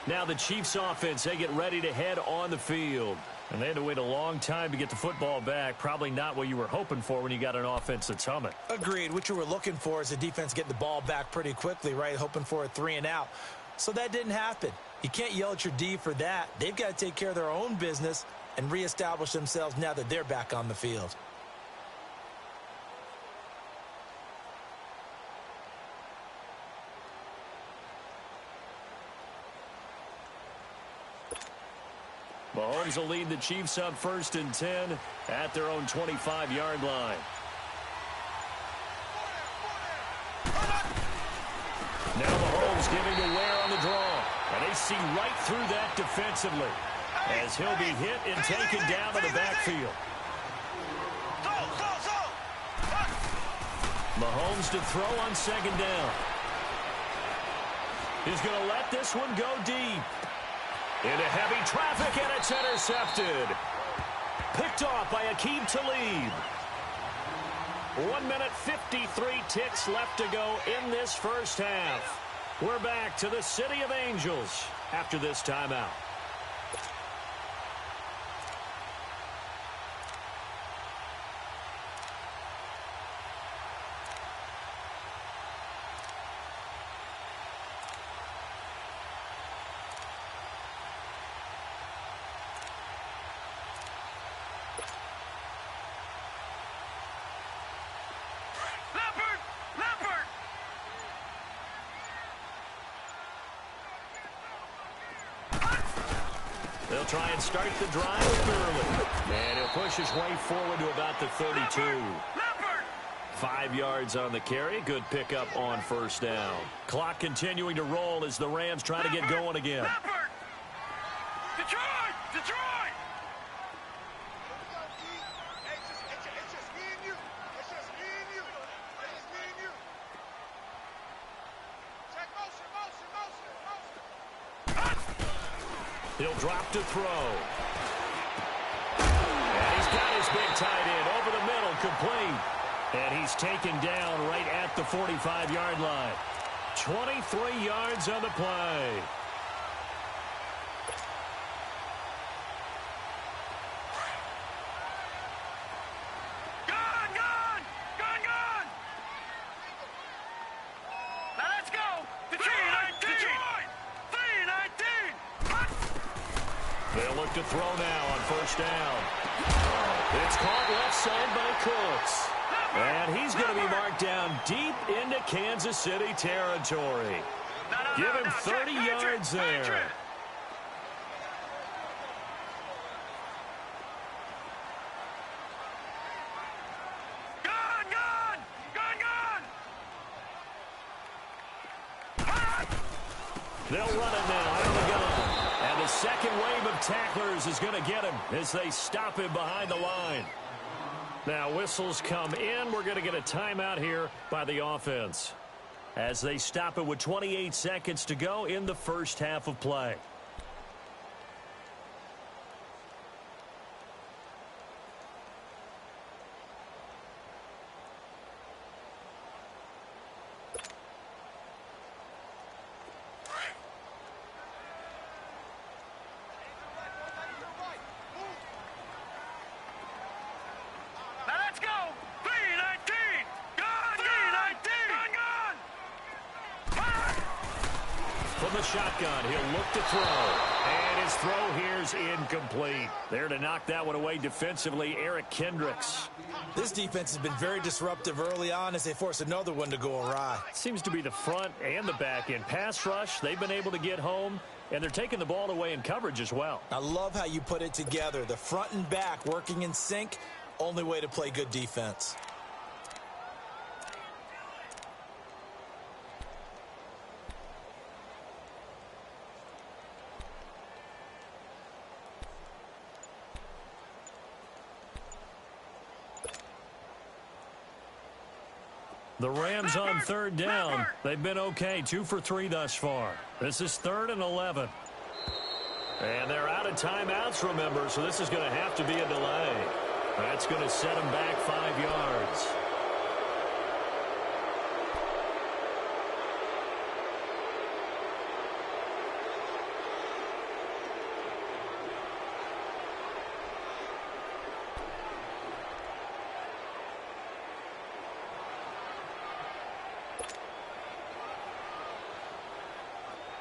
Now the Chiefs offense, they get ready to head on the field. And they had to wait a long time to get the football back. Probably not what you were hoping for when you got an offense that's humming. Agreed. What you were looking for is the defense getting the ball back pretty quickly, right? Hoping for a 3 and out. So that didn't happen. You can't yell at your D for that. They've got to take care of their own business and reestablish themselves now that they're back on the field. Mahomes will lead the Chiefs up 1st and 10 at their own 25-yard line. Now Mahomes giving to Ware on the draw. And they see right through that defensively as he'll be hit and taken down to the backfield. Mahomes to throw on 2nd down. He's going to let this one go deep. Into heavy traffic, and it's intercepted. Picked off by Aqib Talib. 1 minute, 53 ticks left to go in this first half. We're back to the City of Angels after this timeout. They'll try and start the drive early. And he'll push his way forward to about the 32. 5 yards on the carry. Good pickup on first down. Clock continuing to roll as the Rams try to get going again. Detroit! Detroit! He'll drop to throw. And he's got his big tight end over the middle, complete. And he's taken down right at the 45-yard line. 23 yards on the play. They'll look to throw now on first down. It's caught left side by Cooks. And he's going to be marked down deep into Kansas City territory. Give him 30 yards there. They'll run it now out of the gun. And the second wave of tacklers is going to get him as they stop him behind the line. Now whistles come in. We're going to get a timeout here by the offense as they stop it with 28 seconds to go in the first half of play. Shotgun, he'll look to throw, and his throw here's incomplete. There to knock that one away defensively, Eric Kendricks. This defense has been very disruptive early on as they force another one to go awry. Seems to be the front and the back end. Pass rush, they've been able to get home, and they're taking the ball away in coverage as well. I love how you put it together. The front and back working in sync, only way to play good defense. The Rams on third down. They've been okay, 2 for 3 thus far. This is 3rd and 11. And they're out of timeouts, remember, so this is going to have to be a delay. That's going to set them back 5 yards.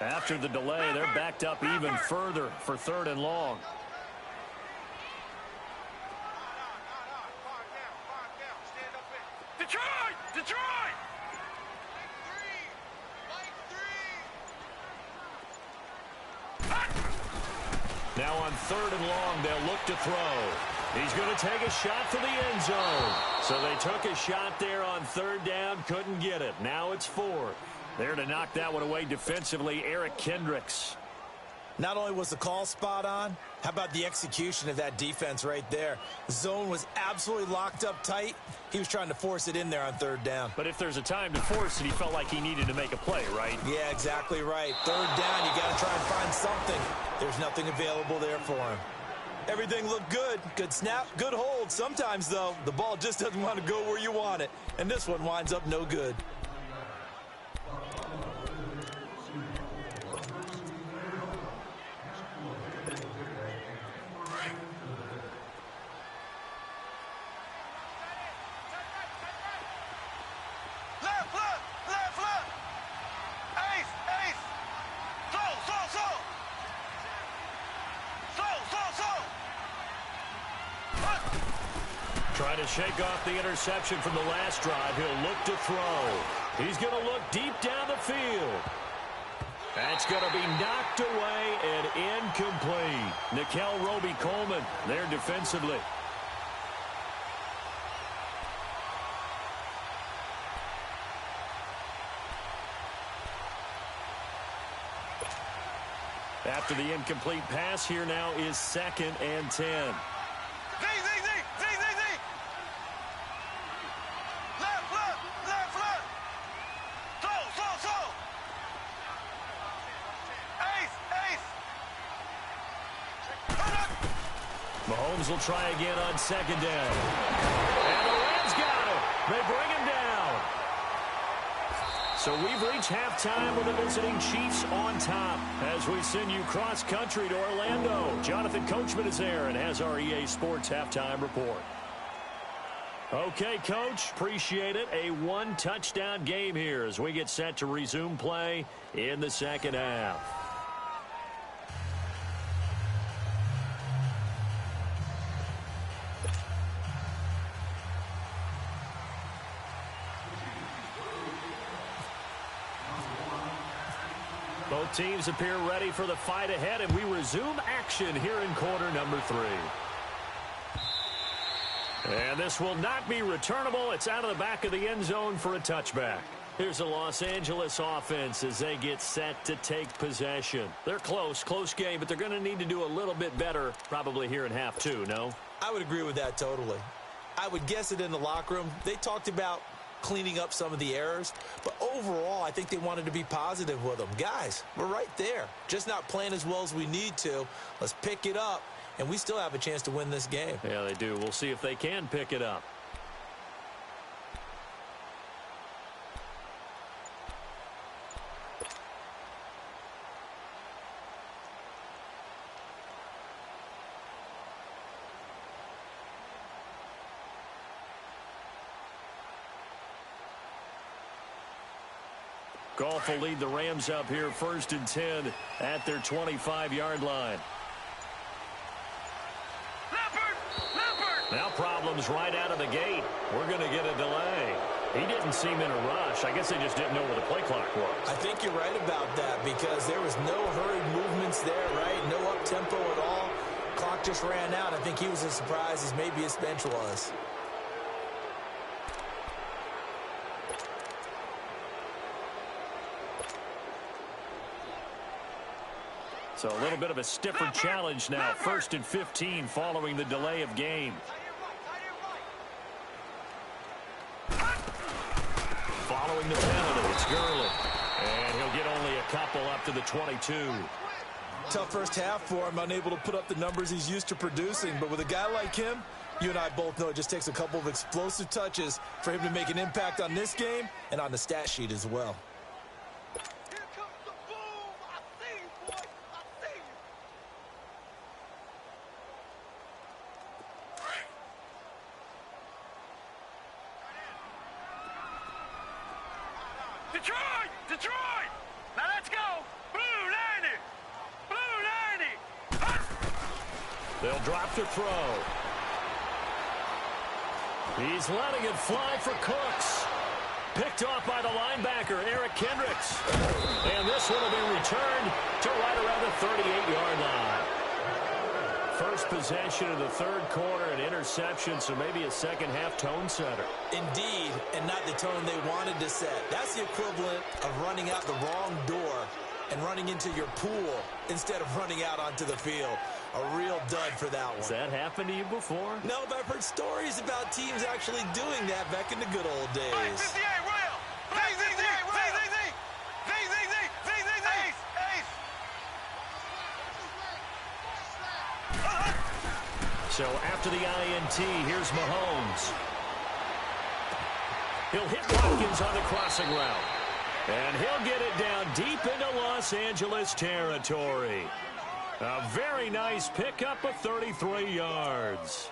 After the delay, they're backed up even further for 3rd and long. Detroit! Detroit! Now on 3rd and long, they'll look to throw. He's going to take a shot for the end zone. So they took a shot there on 3rd down, couldn't get it. Now it's 4th. There to knock that one away defensively, Eric Kendricks. Not only was the call spot on, how about the execution of that defense right there? The zone was absolutely locked up tight. He was trying to force it in there on 3rd down. But if there's a time to force it, he felt like he needed to make a play, right? Yeah, exactly right. 3rd down, you got to try and find something. There's nothing available there for him. Everything looked good. Good snap, good hold. Sometimes, though, the ball just doesn't want to go where you want it. And this one winds up no good. Trying to shake off the interception from the last drive. He'll look to throw. He's going to look deep down the field. That's going to be knocked away and incomplete. Nickel Roby-Coleman there defensively. After the incomplete pass, here now is 2nd and 10. Mahomes will try again on 2nd down. And the Rams got him. They bring him down. So we've reached halftime with the visiting Chiefs on top as we send you cross-country to Orlando. Jonathan Coachman is there and has our EA Sports halftime report. Okay, Coach, appreciate it. A one-touchdown game here as we get set to resume play in the second half. Both teams appear ready for the fight ahead, and we resume action here in quarter number 3. And this will not be returnable. It's out of the back of the end zone for a touchback. Here's the Los Angeles offense as they get set to take possession. They're close game, but they're going to need to do a little bit better probably here in half 2, no? I would agree with that totally. I would guess it in the locker room. They talked about cleaning up some of the errors, but overall I think they wanted to be positive with them. Guys, we're right there, just not playing as well as we need to. Let's pick it up, and we still have a chance to win this game. Yeah, they do. We'll see if they can pick it up. Goff will lead the Rams up here 1st and 10 at their 25-yard line. Now problems right out of the gate. We're going to get a delay. He didn't seem in a rush. I guess they just didn't know where the play clock was. I think you're right about that because there was no hurried movements there, right? No up-tempo at all. Clock just ran out. I think he was as surprised as maybe his bench was. So a little bit of a stiffer challenge now. 1st and 15 following the delay of game. Following the penalty, it's Gurley. And he'll get only a couple up to the 22. Tough first half for him, unable to put up the numbers he's used to producing. But with a guy like him, you and I both know it just takes a couple of explosive touches for him to make an impact on this game and on the stat sheet as well. Detroit! Now let's go! Blue 90! Blue 90! They'll drop to throw. He's letting it fly for Cooks. Picked off by the linebacker, Eric Kendricks. And this one will be returned to right around the 38-yard line. First possession of the third quarter, an interception, so maybe a second-half tone setter. Indeed, and not the tone they wanted to set. That's the equivalent of running out the wrong door and running into your pool instead of running out onto the field. A real dud for that one. Has that happened to you before? No, but I've heard stories about teams actually doing that back in the good old days. Hey, 58, Royal! Hey, 58, Royal! Ace! So after the INT, here's Mahomes. He'll hit Watkins on the crossing route. And he'll get it down deep into Los Angeles territory. A very nice pickup of 33 yards.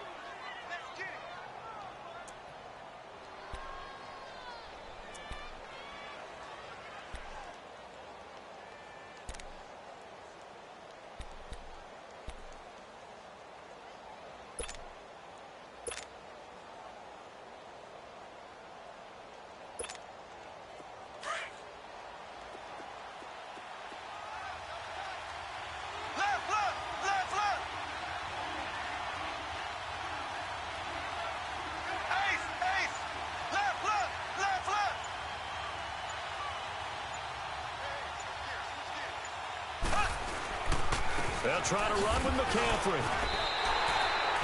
They'll try to run with McCaffrey.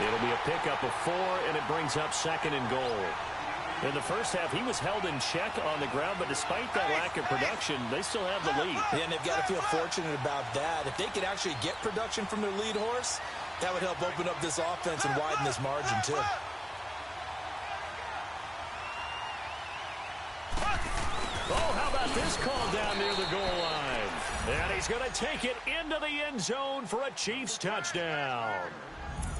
It'll be a pickup of 4, and it brings up 2nd and goal. In the first half, he was held in check on the ground, but despite that lack of production, they still have the lead. Yeah, and they've got to feel fortunate about that. If they could actually get production from their lead horse, that would help open up this offense and widen this margin, too. Oh, how about this call down near the goal line? And he's going to take it into the end zone for a Chiefs touchdown.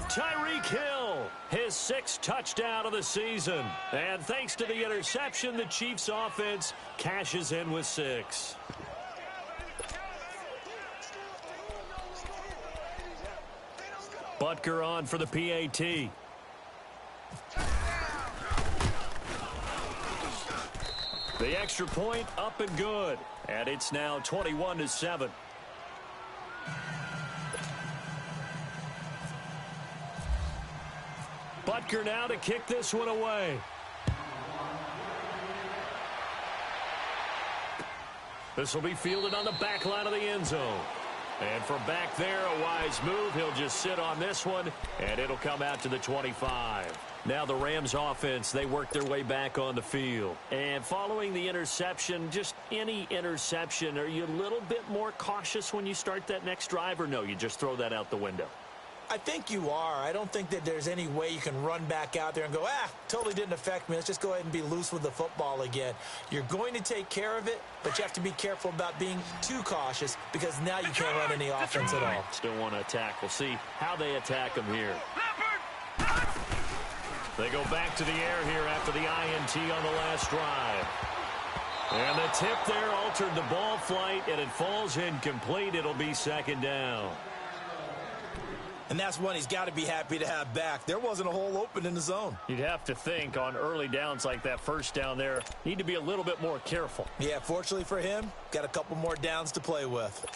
Tyreek Hill, his 6th touchdown of the season. And thanks to the interception, the Chiefs offense cashes in with 6. Butker on for the PAT. The extra point up and good. And it's now 21-7. Butker now to kick this one away. This will be fielded on the back line of the end zone. And from back there, a wise move. He'll just sit on this one, and it'll come out to the 25. Now the Rams offense, they work their way back on the field. And following the interception, just any interception, are you a little bit more cautious when you start that next drive, or no, you just throw that out the window? I think you are. I don't think that there's any way you can run back out there and go, totally didn't affect me. Let's just go ahead and be loose with the football again. You're going to take care of it, but you have to be careful about being too cautious because now you can't run any offense at all. Still want to attack. We'll see how they attack them here. They go back to the air here after the INT on the last drive. And the tip there altered the ball flight, and it falls incomplete. It'll be 2nd down. And that's one he's got to be happy to have back. There wasn't a hole open in the zone. You'd have to think on early downs like that first down there, need to be a little bit more careful. Yeah, fortunately for him, got a couple more downs to play with.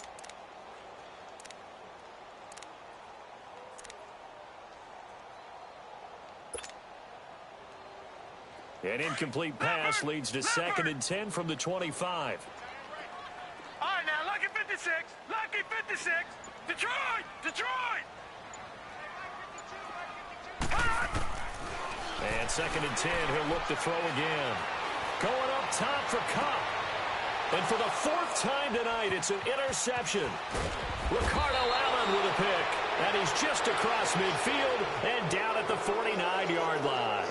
An incomplete pass leads to 2nd and 10 from the 25. All right, now, lucky 56. Lucky 56. Detroit! Detroit! And 2nd and 10, he'll look to throw again. Going up top for Cup. And for the 4th time tonight, it's an interception. Ricardo Allen with a pick. And he's just across midfield and down at the 49-yard line.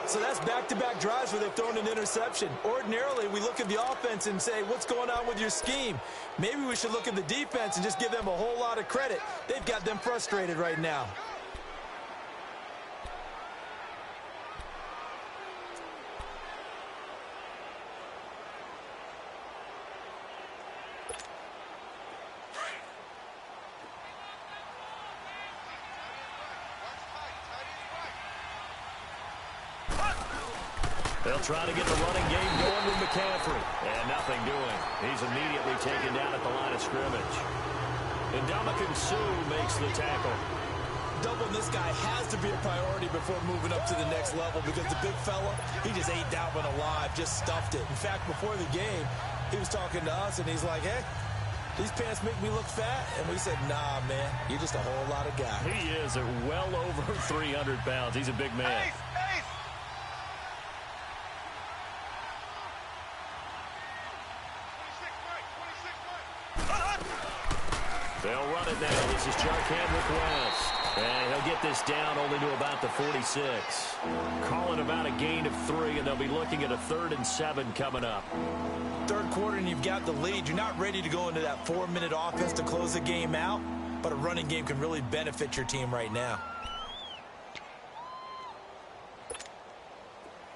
So that's back-to-back drives where they've thrown an interception. Ordinarily, we look at the offense and say, what's going on with your scheme? Maybe we should look at the defense and just give them a whole lot of credit. They've got them frustrated right now. They'll try to get the running game going with McCaffrey. And nothing doing. He's immediately taken down at the line of scrimmage. And Ndamukong Suh makes the tackle. Doubling this guy has to be a priority before moving up to the next level because the big fella, he just ate that one alive, just stuffed it. In fact, before the game, he was talking to us, and he's like, hey, these pants make me look fat. And we said, nah, man, you're just a whole lot of guy. He is at well over 300 pounds. He's a big man. Ace, ace. They'll run it now. This is Charkandrick West. And he'll get this down only to about the 46. Calling about a gain of 3, and they'll be looking at a 3rd and 7 coming up. Third quarter, and you've got the lead. You're not ready to go into that 4-minute offense to close the game out, but a running game can really benefit your team right now.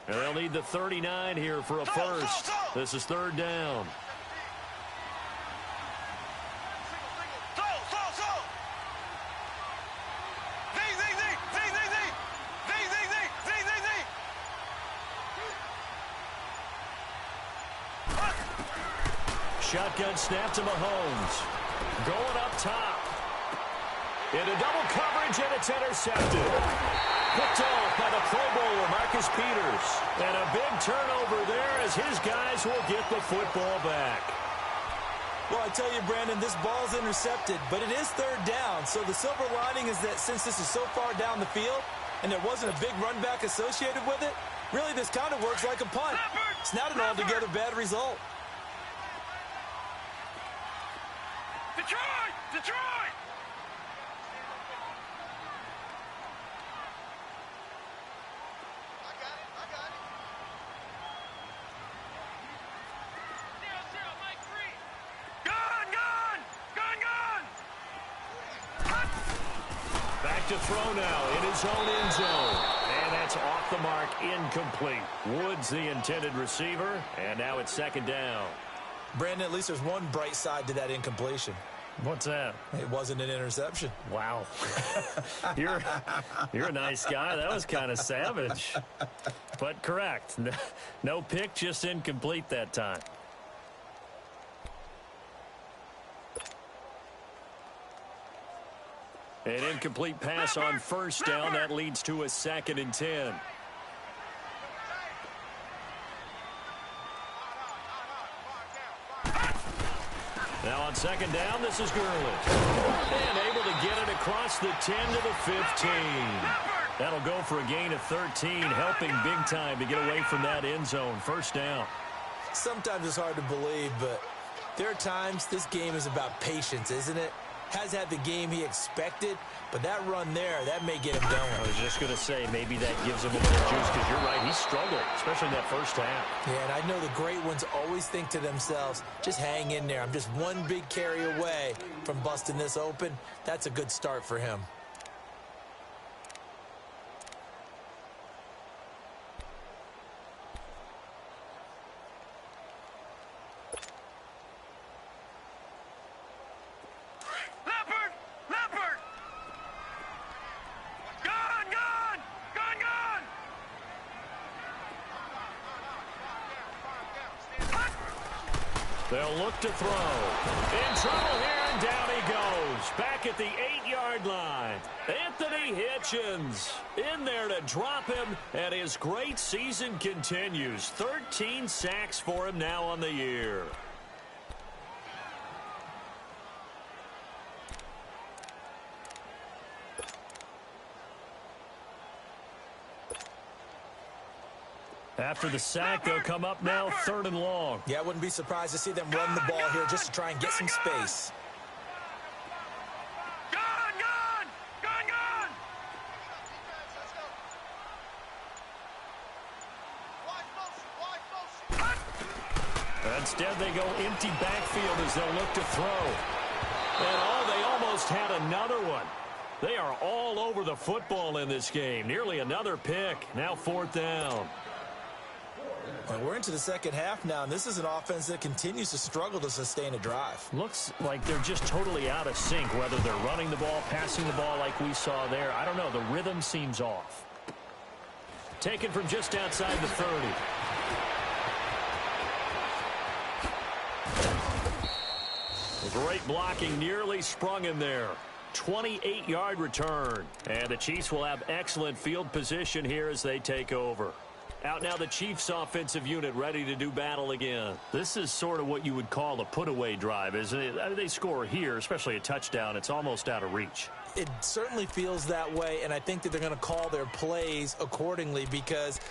And they'll need the 39 here for a first. This is 3rd down. Shotgun snap to Mahomes. Going up top. Into double coverage, and it's intercepted. Picked off by the Pro Bowler, Marcus Peters. And a big turnover there as his guys will get the football back. Well, I tell you, Brandon, this ball's intercepted, but it is third down. So the silver lining is that since this is so far down the field and there wasn't a big run back associated with it, really this kind of works like a punt. It's not an altogether bad result. Detroit! Detroit! To throw now in his own end zone. And that's off the mark, incomplete. Woods the intended receiver, and now it's second down. Brandon, at least there's one bright side to that incompletion. What's that? It wasn't an interception. Wow. You're a nice guy. That was kind of savage. But correct. No pick, just incomplete that time. An incomplete pass on first down. That leads to a 2nd and 10. Now on second down, this is Gurley. And able to get it across the 10 to the 15. That'll go for a gain of 13, helping big time to get away from that end zone. First down. Sometimes it's hard to believe, but there are times this game is about patience, isn't it? Has had the game he expected, but that run there, that may get him going. I was just going to say, maybe that gives him a little juice, because you're right, he struggled, especially in that first half. Yeah, and I know the great ones always think to themselves, just hang in there. I'm just one big carry away from busting this open. That's a good start for him. They'll look to throw. In trouble here, and down he goes. Back at the 8-yard line. Anthony Hitchens in there to drop him, and his great season continues. 13 sacks for him now on the year. After the sack, they'll come up now 3rd and long. Yeah, I wouldn't be surprised to see them run the ball here just to try and get some space. Instead, they go empty backfield as they'll look to throw. And they almost had another one. They are all over the football in this game. Nearly another pick. Now 4th down. Well, we're into the second half now, and this is an offense that continues to struggle to sustain a drive. Looks like they're just totally out of sync, whether they're running the ball, passing the ball like we saw there. I don't know. The rhythm seems off. Taken from just outside the 30. Great blocking, nearly sprung him there. 28-yard return. And the Chiefs will have excellent field position here as they take over. Out now the Chiefs offensive unit ready to do battle again. This is sort of what you would call a put-away drive, isn't it? I mean, they score here, especially a touchdown. It's almost out of reach. It certainly feels that way, and I think that they're going to call their plays accordingly, because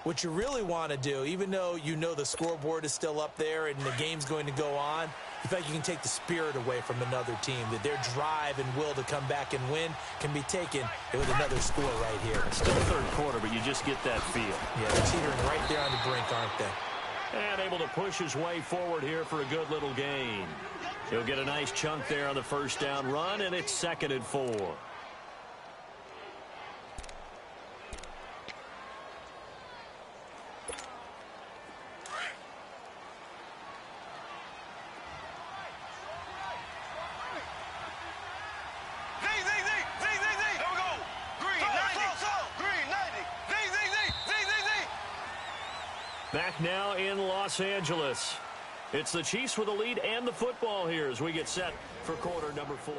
what you really want to do, even though you know the scoreboard is still up there and the game's going to go on, you feel like you can take the spirit away from another team, that their drive and will to come back and win can be taken with another score right here. It's still third quarter, but you just get that feel. Yeah, they're teetering right there on the brink, aren't they? And able to push his way forward here for a good little gain. He'll get a nice chunk there on the first down run, and it's 2nd and 4. Back now in Los Angeles. It's the Chiefs with the lead and the football here as we get set for quarter number 4.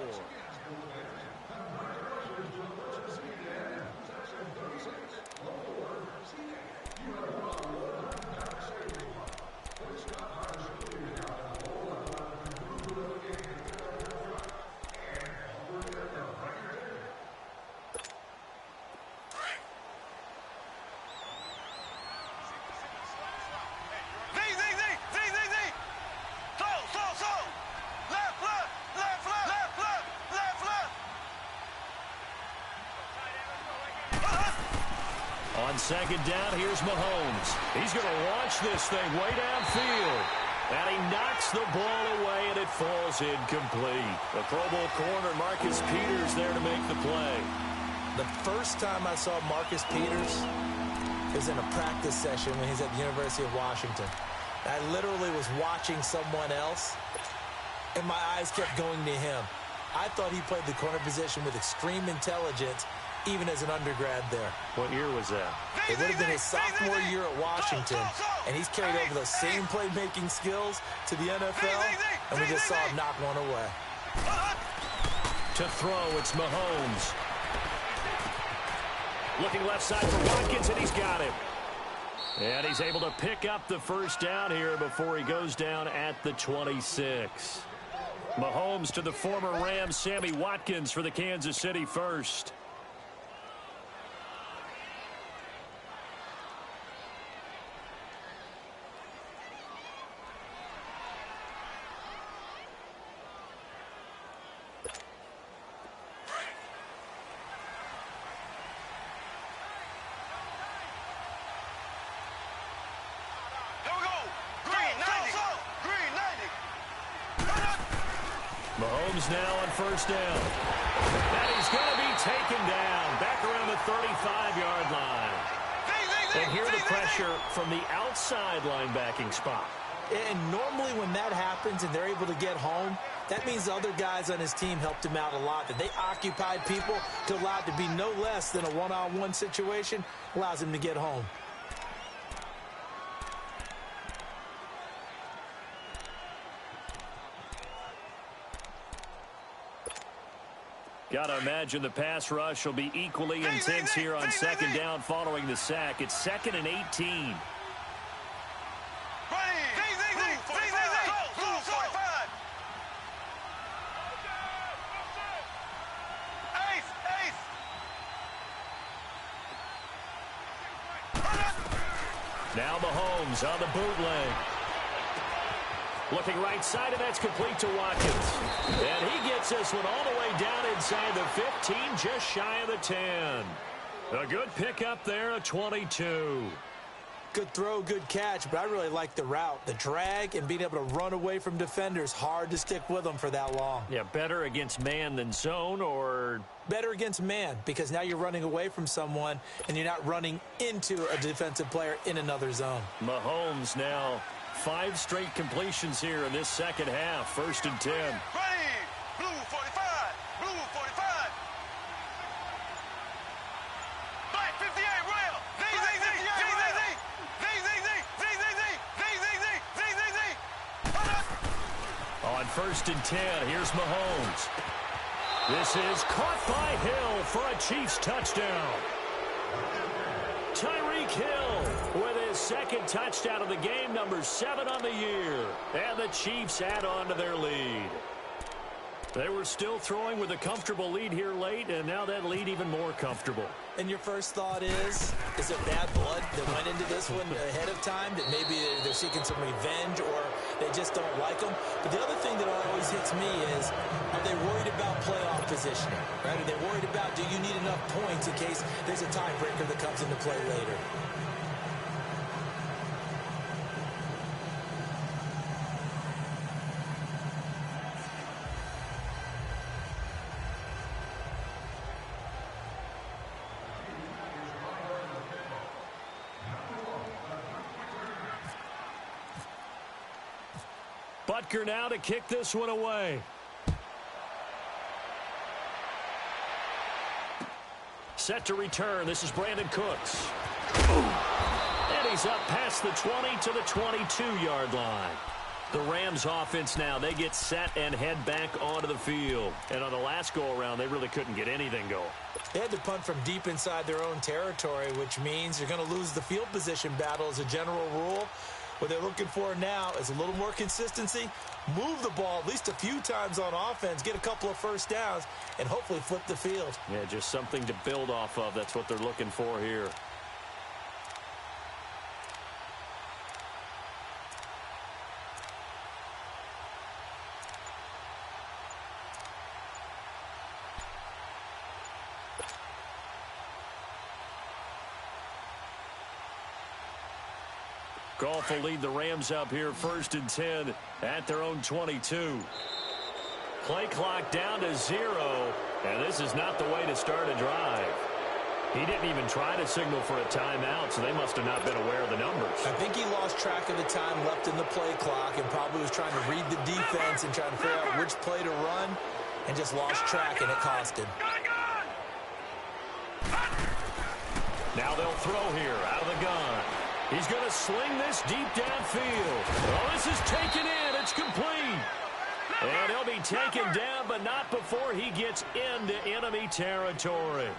second down, here's Mahomes. He's going to launch this thing way downfield. And he knocks the ball away, and it falls incomplete. The Pro Bowl corner, Marcus Peters, there to make the play. The first time I saw Marcus Peters was in a practice session when he's at the University of Washington. I literally was watching someone else, and my eyes kept going to him. I thought he played the corner position with extreme intelligence, even as an undergrad there. What year was that? It would have been his sophomore year at Washington, and he's carried over those same playmaking skills to the NFL, and we just saw him knock one away. To throw, it's Mahomes. Looking left side for Watkins, and he's got him. And he's able to pick up the first down here before he goes down at the 26. Mahomes to the former Rams, Sammy Watkins, for the Kansas City first. Mahomes now on first down. And he's going to be taken down back around the 35-yard line. And here the pressure from the outside linebacking spot. And normally when that happens and they're able to get home, that means the other guys on his team helped him out a lot. That they occupied people to allow it to be no less than a one-on-one situation allows him to get home. Got to imagine the pass rush will be equally intense here on second down following the sack. It's 2nd and 18. Now Mahomes on the bootleg. Looking right side, and that's complete to Watkins. And he gets this one all the way down inside the 15, just shy of the 10. A good pickup there, a 22. Good throw, good catch, but I really like the route. The drag and being able to run away from defenders, hard to stick with them for that long. Yeah, better against man than zone, or... Better against man, because now you're running away from someone, and you're not running into a defensive player in another zone. Mahomes now 5 straight completions here in this second half. 1st and 10. Blue 45. Blue 45. Black 58. Royal. On 1st and 10, here's Mahomes. This is caught by Hill for a Chiefs touchdown. Tyreek Hill with his 2nd touchdown of the game, number 7 on the year. And the Chiefs add on to their lead. They were still throwing with a comfortable lead here late, and now that lead even more comfortable. And your first thought is it bad blood that went into this one ahead of time, that maybe they're seeking some revenge or they just don't like them? But the other thing that always hits me is, are they worried about playoff positioning? Right? Are they worried about, do you need enough points in case there's a tiebreaker that comes into play later? Butker now to kick this one away. Set to return. This is Brandon Cooks. And he's up past the 20 to the 22-yard line. The Rams offense now, they get set and head back onto the field. And on the last go-around, they really couldn't get anything going. They had to punt from deep inside their own territory, which means you're going to lose the field position battle as a general rule. What they're looking for now is a little more consistency, move the ball at least a few times on offense, get a couple of first downs, and hopefully flip the field. Yeah, just something to build off of. That's what they're looking for here. Goff will lead the Rams up here 1st and 10 at their own 22. Play clock down to 0, and this is not the way to start a drive. He didn't even try to signal for a timeout, so they must have not been aware of the numbers. I think he lost track of the time left in the play clock and probably was trying to read the defense and trying to figure out which play to run and just lost track, and it cost him. Now they'll throw here out of the gun. He's going to sling this deep downfield. Oh, this is taken in. It's complete. And he'll be taken down, but not before he gets into enemy territory.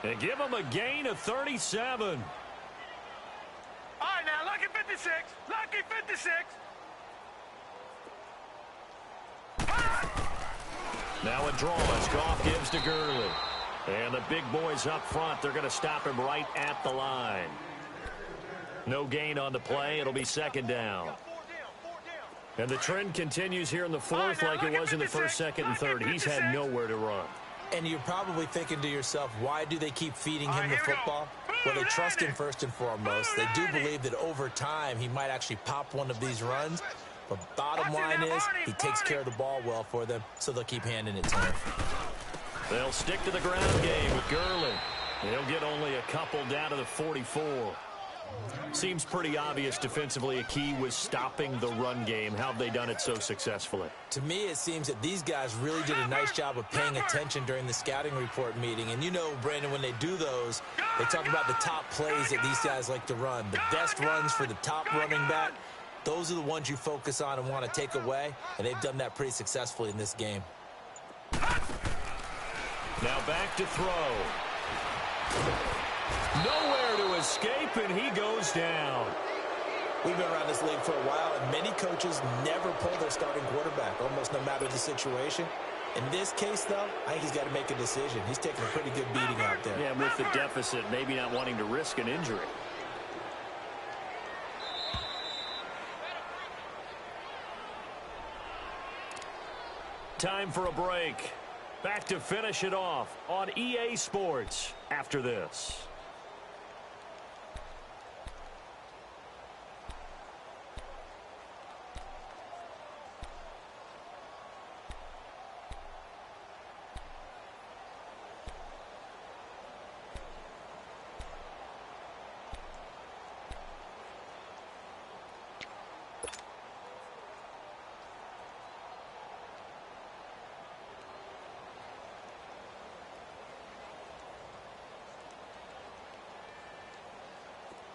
And give him a gain of 37. All right, now, lucky 56. Lucky 56. Now a draw as Goff gives to Gurley. And the big boys up front, they're going to stop him right at the line. No gain on the play. It'll be 2nd down. And the trend continues here in the 4th like it was in the 1st, 2nd, and 3rd. He's had nowhere to run. And you're probably thinking to yourself, why do they keep feeding him the football? Well, they trust him first and foremost. They do believe that over time he might actually pop one of these runs. But bottom line is he takes care of the ball well for them, so they'll keep handing it to him. They'll stick to the ground game with Gurley. He'll get only a couple down to the 44. Seems pretty obvious defensively a key was stopping the run game. How have they done it so successfully? To me, it seems that these guys really did a nice job of paying attention during the scouting report meeting. And you know, Brandon, when they do those, they talk about the top plays that these guys like to run. The best runs for the top running back, those are the ones you focus on and want to take away. And they've done that pretty successfully in this game. Now back to throw. Nowhere to escape, and he goes down. We've been around this league for a while, and many coaches never pull their starting quarterback, almost no matter the situation. In this case, though, I think he's got to make a decision. He's taking a pretty good beating out there. Yeah, with the deficit, maybe not wanting to risk an injury. Time for a break. Back to finish it off on EA Sports after this.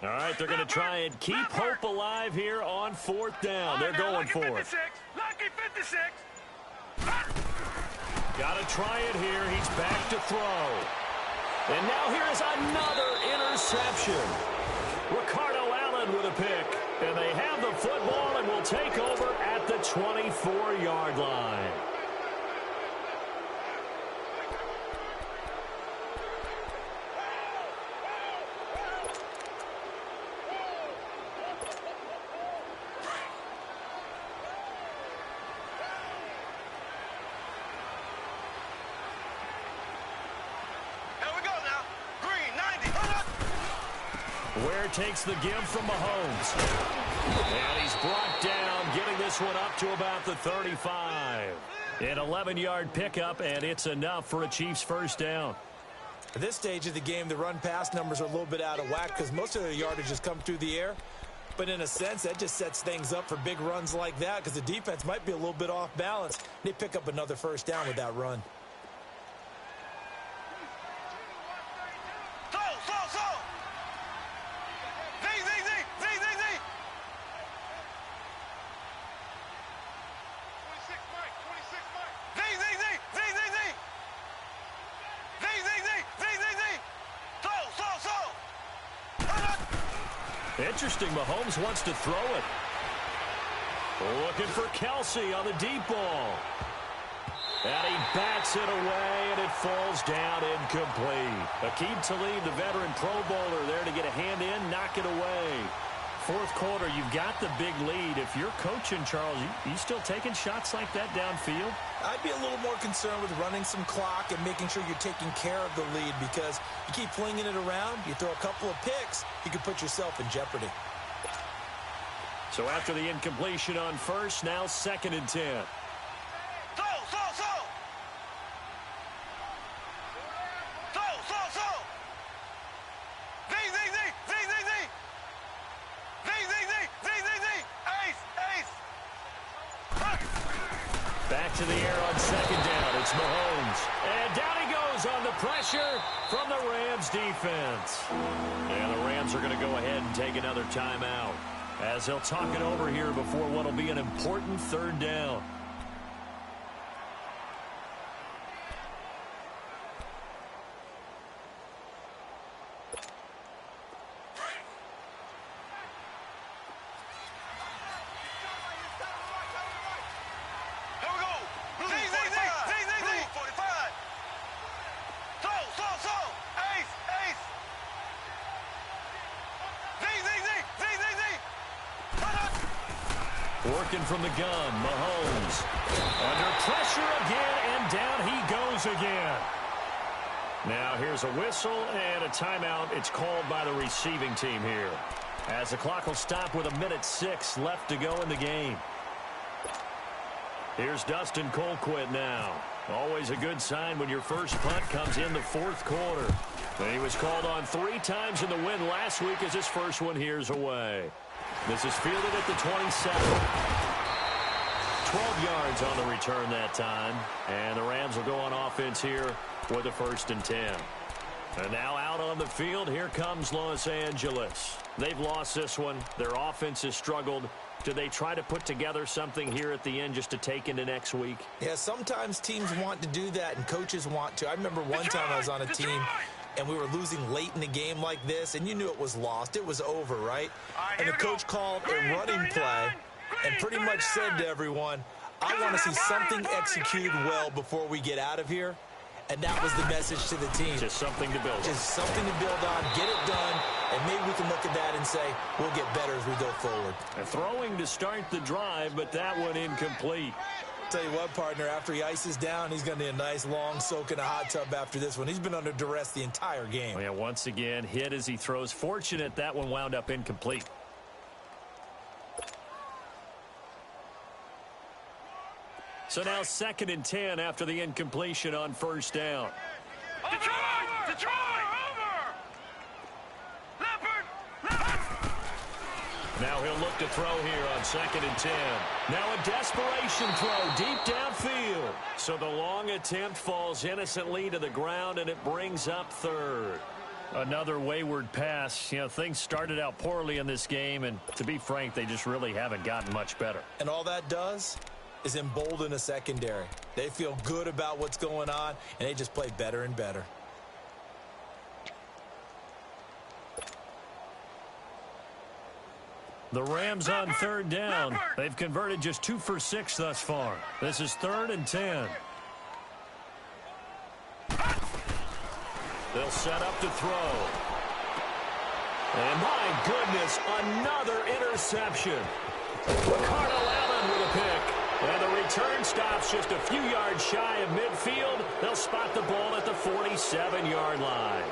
All right, they're going to try and keep hope alive here on 4th down. They're going for it. Lucky 56. Got to try it here. He's back to throw. And now here is another interception. Ricardo Allen with a pick. And they have the football and will take over at the 24-yard line. Ware takes the give from Mahomes. And he's brought down, getting this one up to about the 35. An 11-yard pickup, and it's enough for a Chiefs first down. At this stage of the game, the run-pass numbers are a little bit out of whack because most of their yardage has come through the air. But in a sense, that just sets things up for big runs like that because the defense might be a little bit off balance. They pick up another first down with that run. Interesting, Mahomes wants to throw it. Looking for Kelsey on the deep ball. And he bats it away, and it falls down incomplete. Aqib Talib, the veteran Pro Bowler, there to get a hand in, knock it away. 4th quarter, you've got the big lead. If you're coaching, Charles, you still taking shots like that downfield? I'd be a little more concerned with running some clock and making sure you're taking care of the lead because you keep flinging it around, you throw a couple of picks, you could put yourself in jeopardy. So after the incompletion on first, now 2nd and 10. Back to the air on 2nd down. It's Mahomes. And down he goes on the pressure from the Rams defense. And the Rams are going to go ahead and take another timeout as they'll talk it over here before what will be an important 3rd down. Working from the gun, Mahomes. Under pressure again, and down he goes again. Now here's a whistle and a timeout. It's called by the receiving team here, as the clock will stop with 1:06 left to go in the game. Here's Dustin Colquitt now. Always a good sign when your first punt comes in the 4th quarter. And he was called on 3 times in the win last week as his first one here's away. This is fielded at the 27. 12 yards on the return that time. And the Rams will go on offense here with a 1st and 10. And now out on the field, here comes Los Angeles. They've lost this one. Their offense has struggled. Do they try to put together something here at the end just to take into next week? Yeah, sometimes teams want to do that and coaches want to. I remember one time I was on a team and we were losing late in the game like this, and you knew it was lost. It was over, right? And the coach called a running play and pretty much said to everyone, I want to see something executed well before we get out of here. And that was the message to the team. Just something to build on. Just something to build on, get it done, and maybe we can look at that and say, we'll get better as we go forward. And throwing to start the drive, but that one incomplete. Tell you what, partner, after he ices down, he's going to need a nice long soak in a hot tub after this one. He's been under duress the entire game. Oh, yeah, once again, hit as he throws. Fortunate that one wound up incomplete. So now 2nd and 10 after the incompletion on 1st down. Detroit! Over! Leopard! Now he'll look to throw here on 2nd and 10. Now a desperation throw deep downfield. So the long attempt falls innocently to the ground, and it brings up 3rd. Another wayward pass. You know, things started out poorly in this game, and to be frank, they just really haven't gotten much better. And all that does is embolden a secondary. They feel good about what's going on, and they just play better and better. The Rams on 3rd down. They've converted just 2 for 6 thus far. This is 3rd and 10. They'll set up to throw. And my goodness, another interception. Ricardo Allen with a pick. And the return stops just a few yards shy of midfield. They'll spot the ball at the 47-yard line.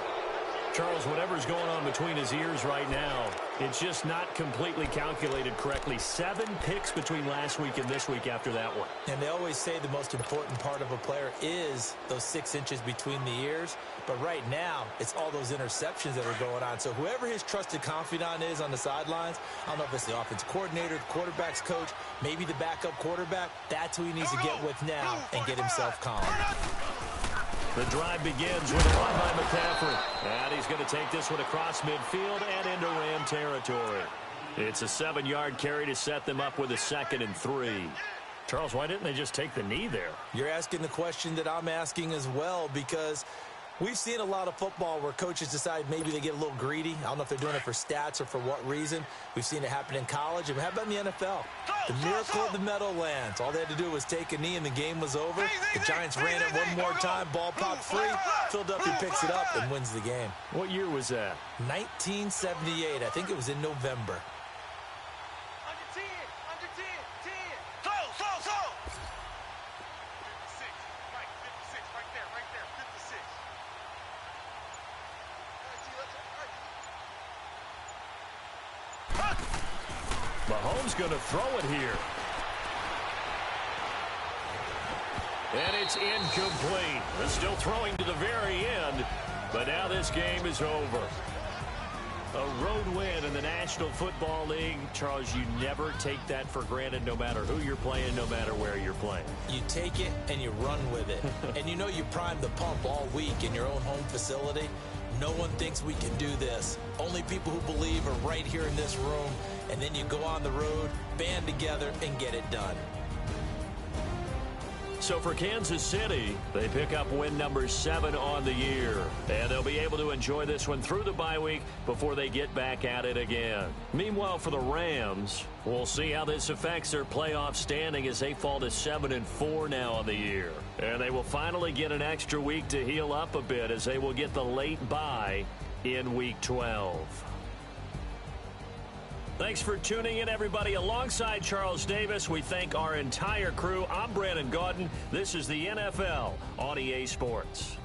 Charles, whatever's going on between his ears right now, it's just not completely calculated correctly. 7 picks between last week and this week after that one. And they always say the most important part of a player is those 6 inches between the ears. But right now, it's all those interceptions that are going on. So whoever his trusted confidant is on the sidelines, I don't know if it's the offense coordinator, the quarterback's coach, maybe the backup quarterback, that's who he needs to get with now and get himself calm. The drive begins with a run by McCaffrey. And he's going to take this one across midfield and into Ram territory. It's a 7-yard carry to set them up with a 2nd and 3. Charles, why didn't they just take the knee there? You're asking the question that I'm asking as well, because we've seen a lot of football where coaches decide maybe they get a little greedy. I don't know if they're doing it for stats or for what reason. We've seen it happen in college. And how about in the NFL? The miracle of the Meadowlands. All they had to do was take a knee and the game was over. The Giants ran it one more time. Ball popped free. Philadelphia picks it up and wins the game. What year was that? 1978. I think it was in November. Under 10, under 10, 10. Throw. 56, Mike, 56, right there, 56. Mahomes going to throw it here. And it's incomplete. They're still throwing to the very end, but now this game is over. A road win in the National Football League. Charles, you never take that for granted no matter who you're playing, no matter where you're playing. You take it and you run with it. And you know you primed the pump all week in your own home facility. No one thinks we can do this. Only people who believe are right here in this room. And then you go on the road, band together, and get it done. So for Kansas City, they pick up win number 7 on the year. And they'll be able to enjoy this one through the bye week before they get back at it again. Meanwhile, for the Rams, we'll see how this affects their playoff standing as they fall to 7-4 now on the year. And they will finally get an extra week to heal up a bit as they will get the late bye in Week 12. Thanks for tuning in, everybody. Alongside Charles Davis, we thank our entire crew. I'm Brandon Gaudin. This is the NFL on EA Sports.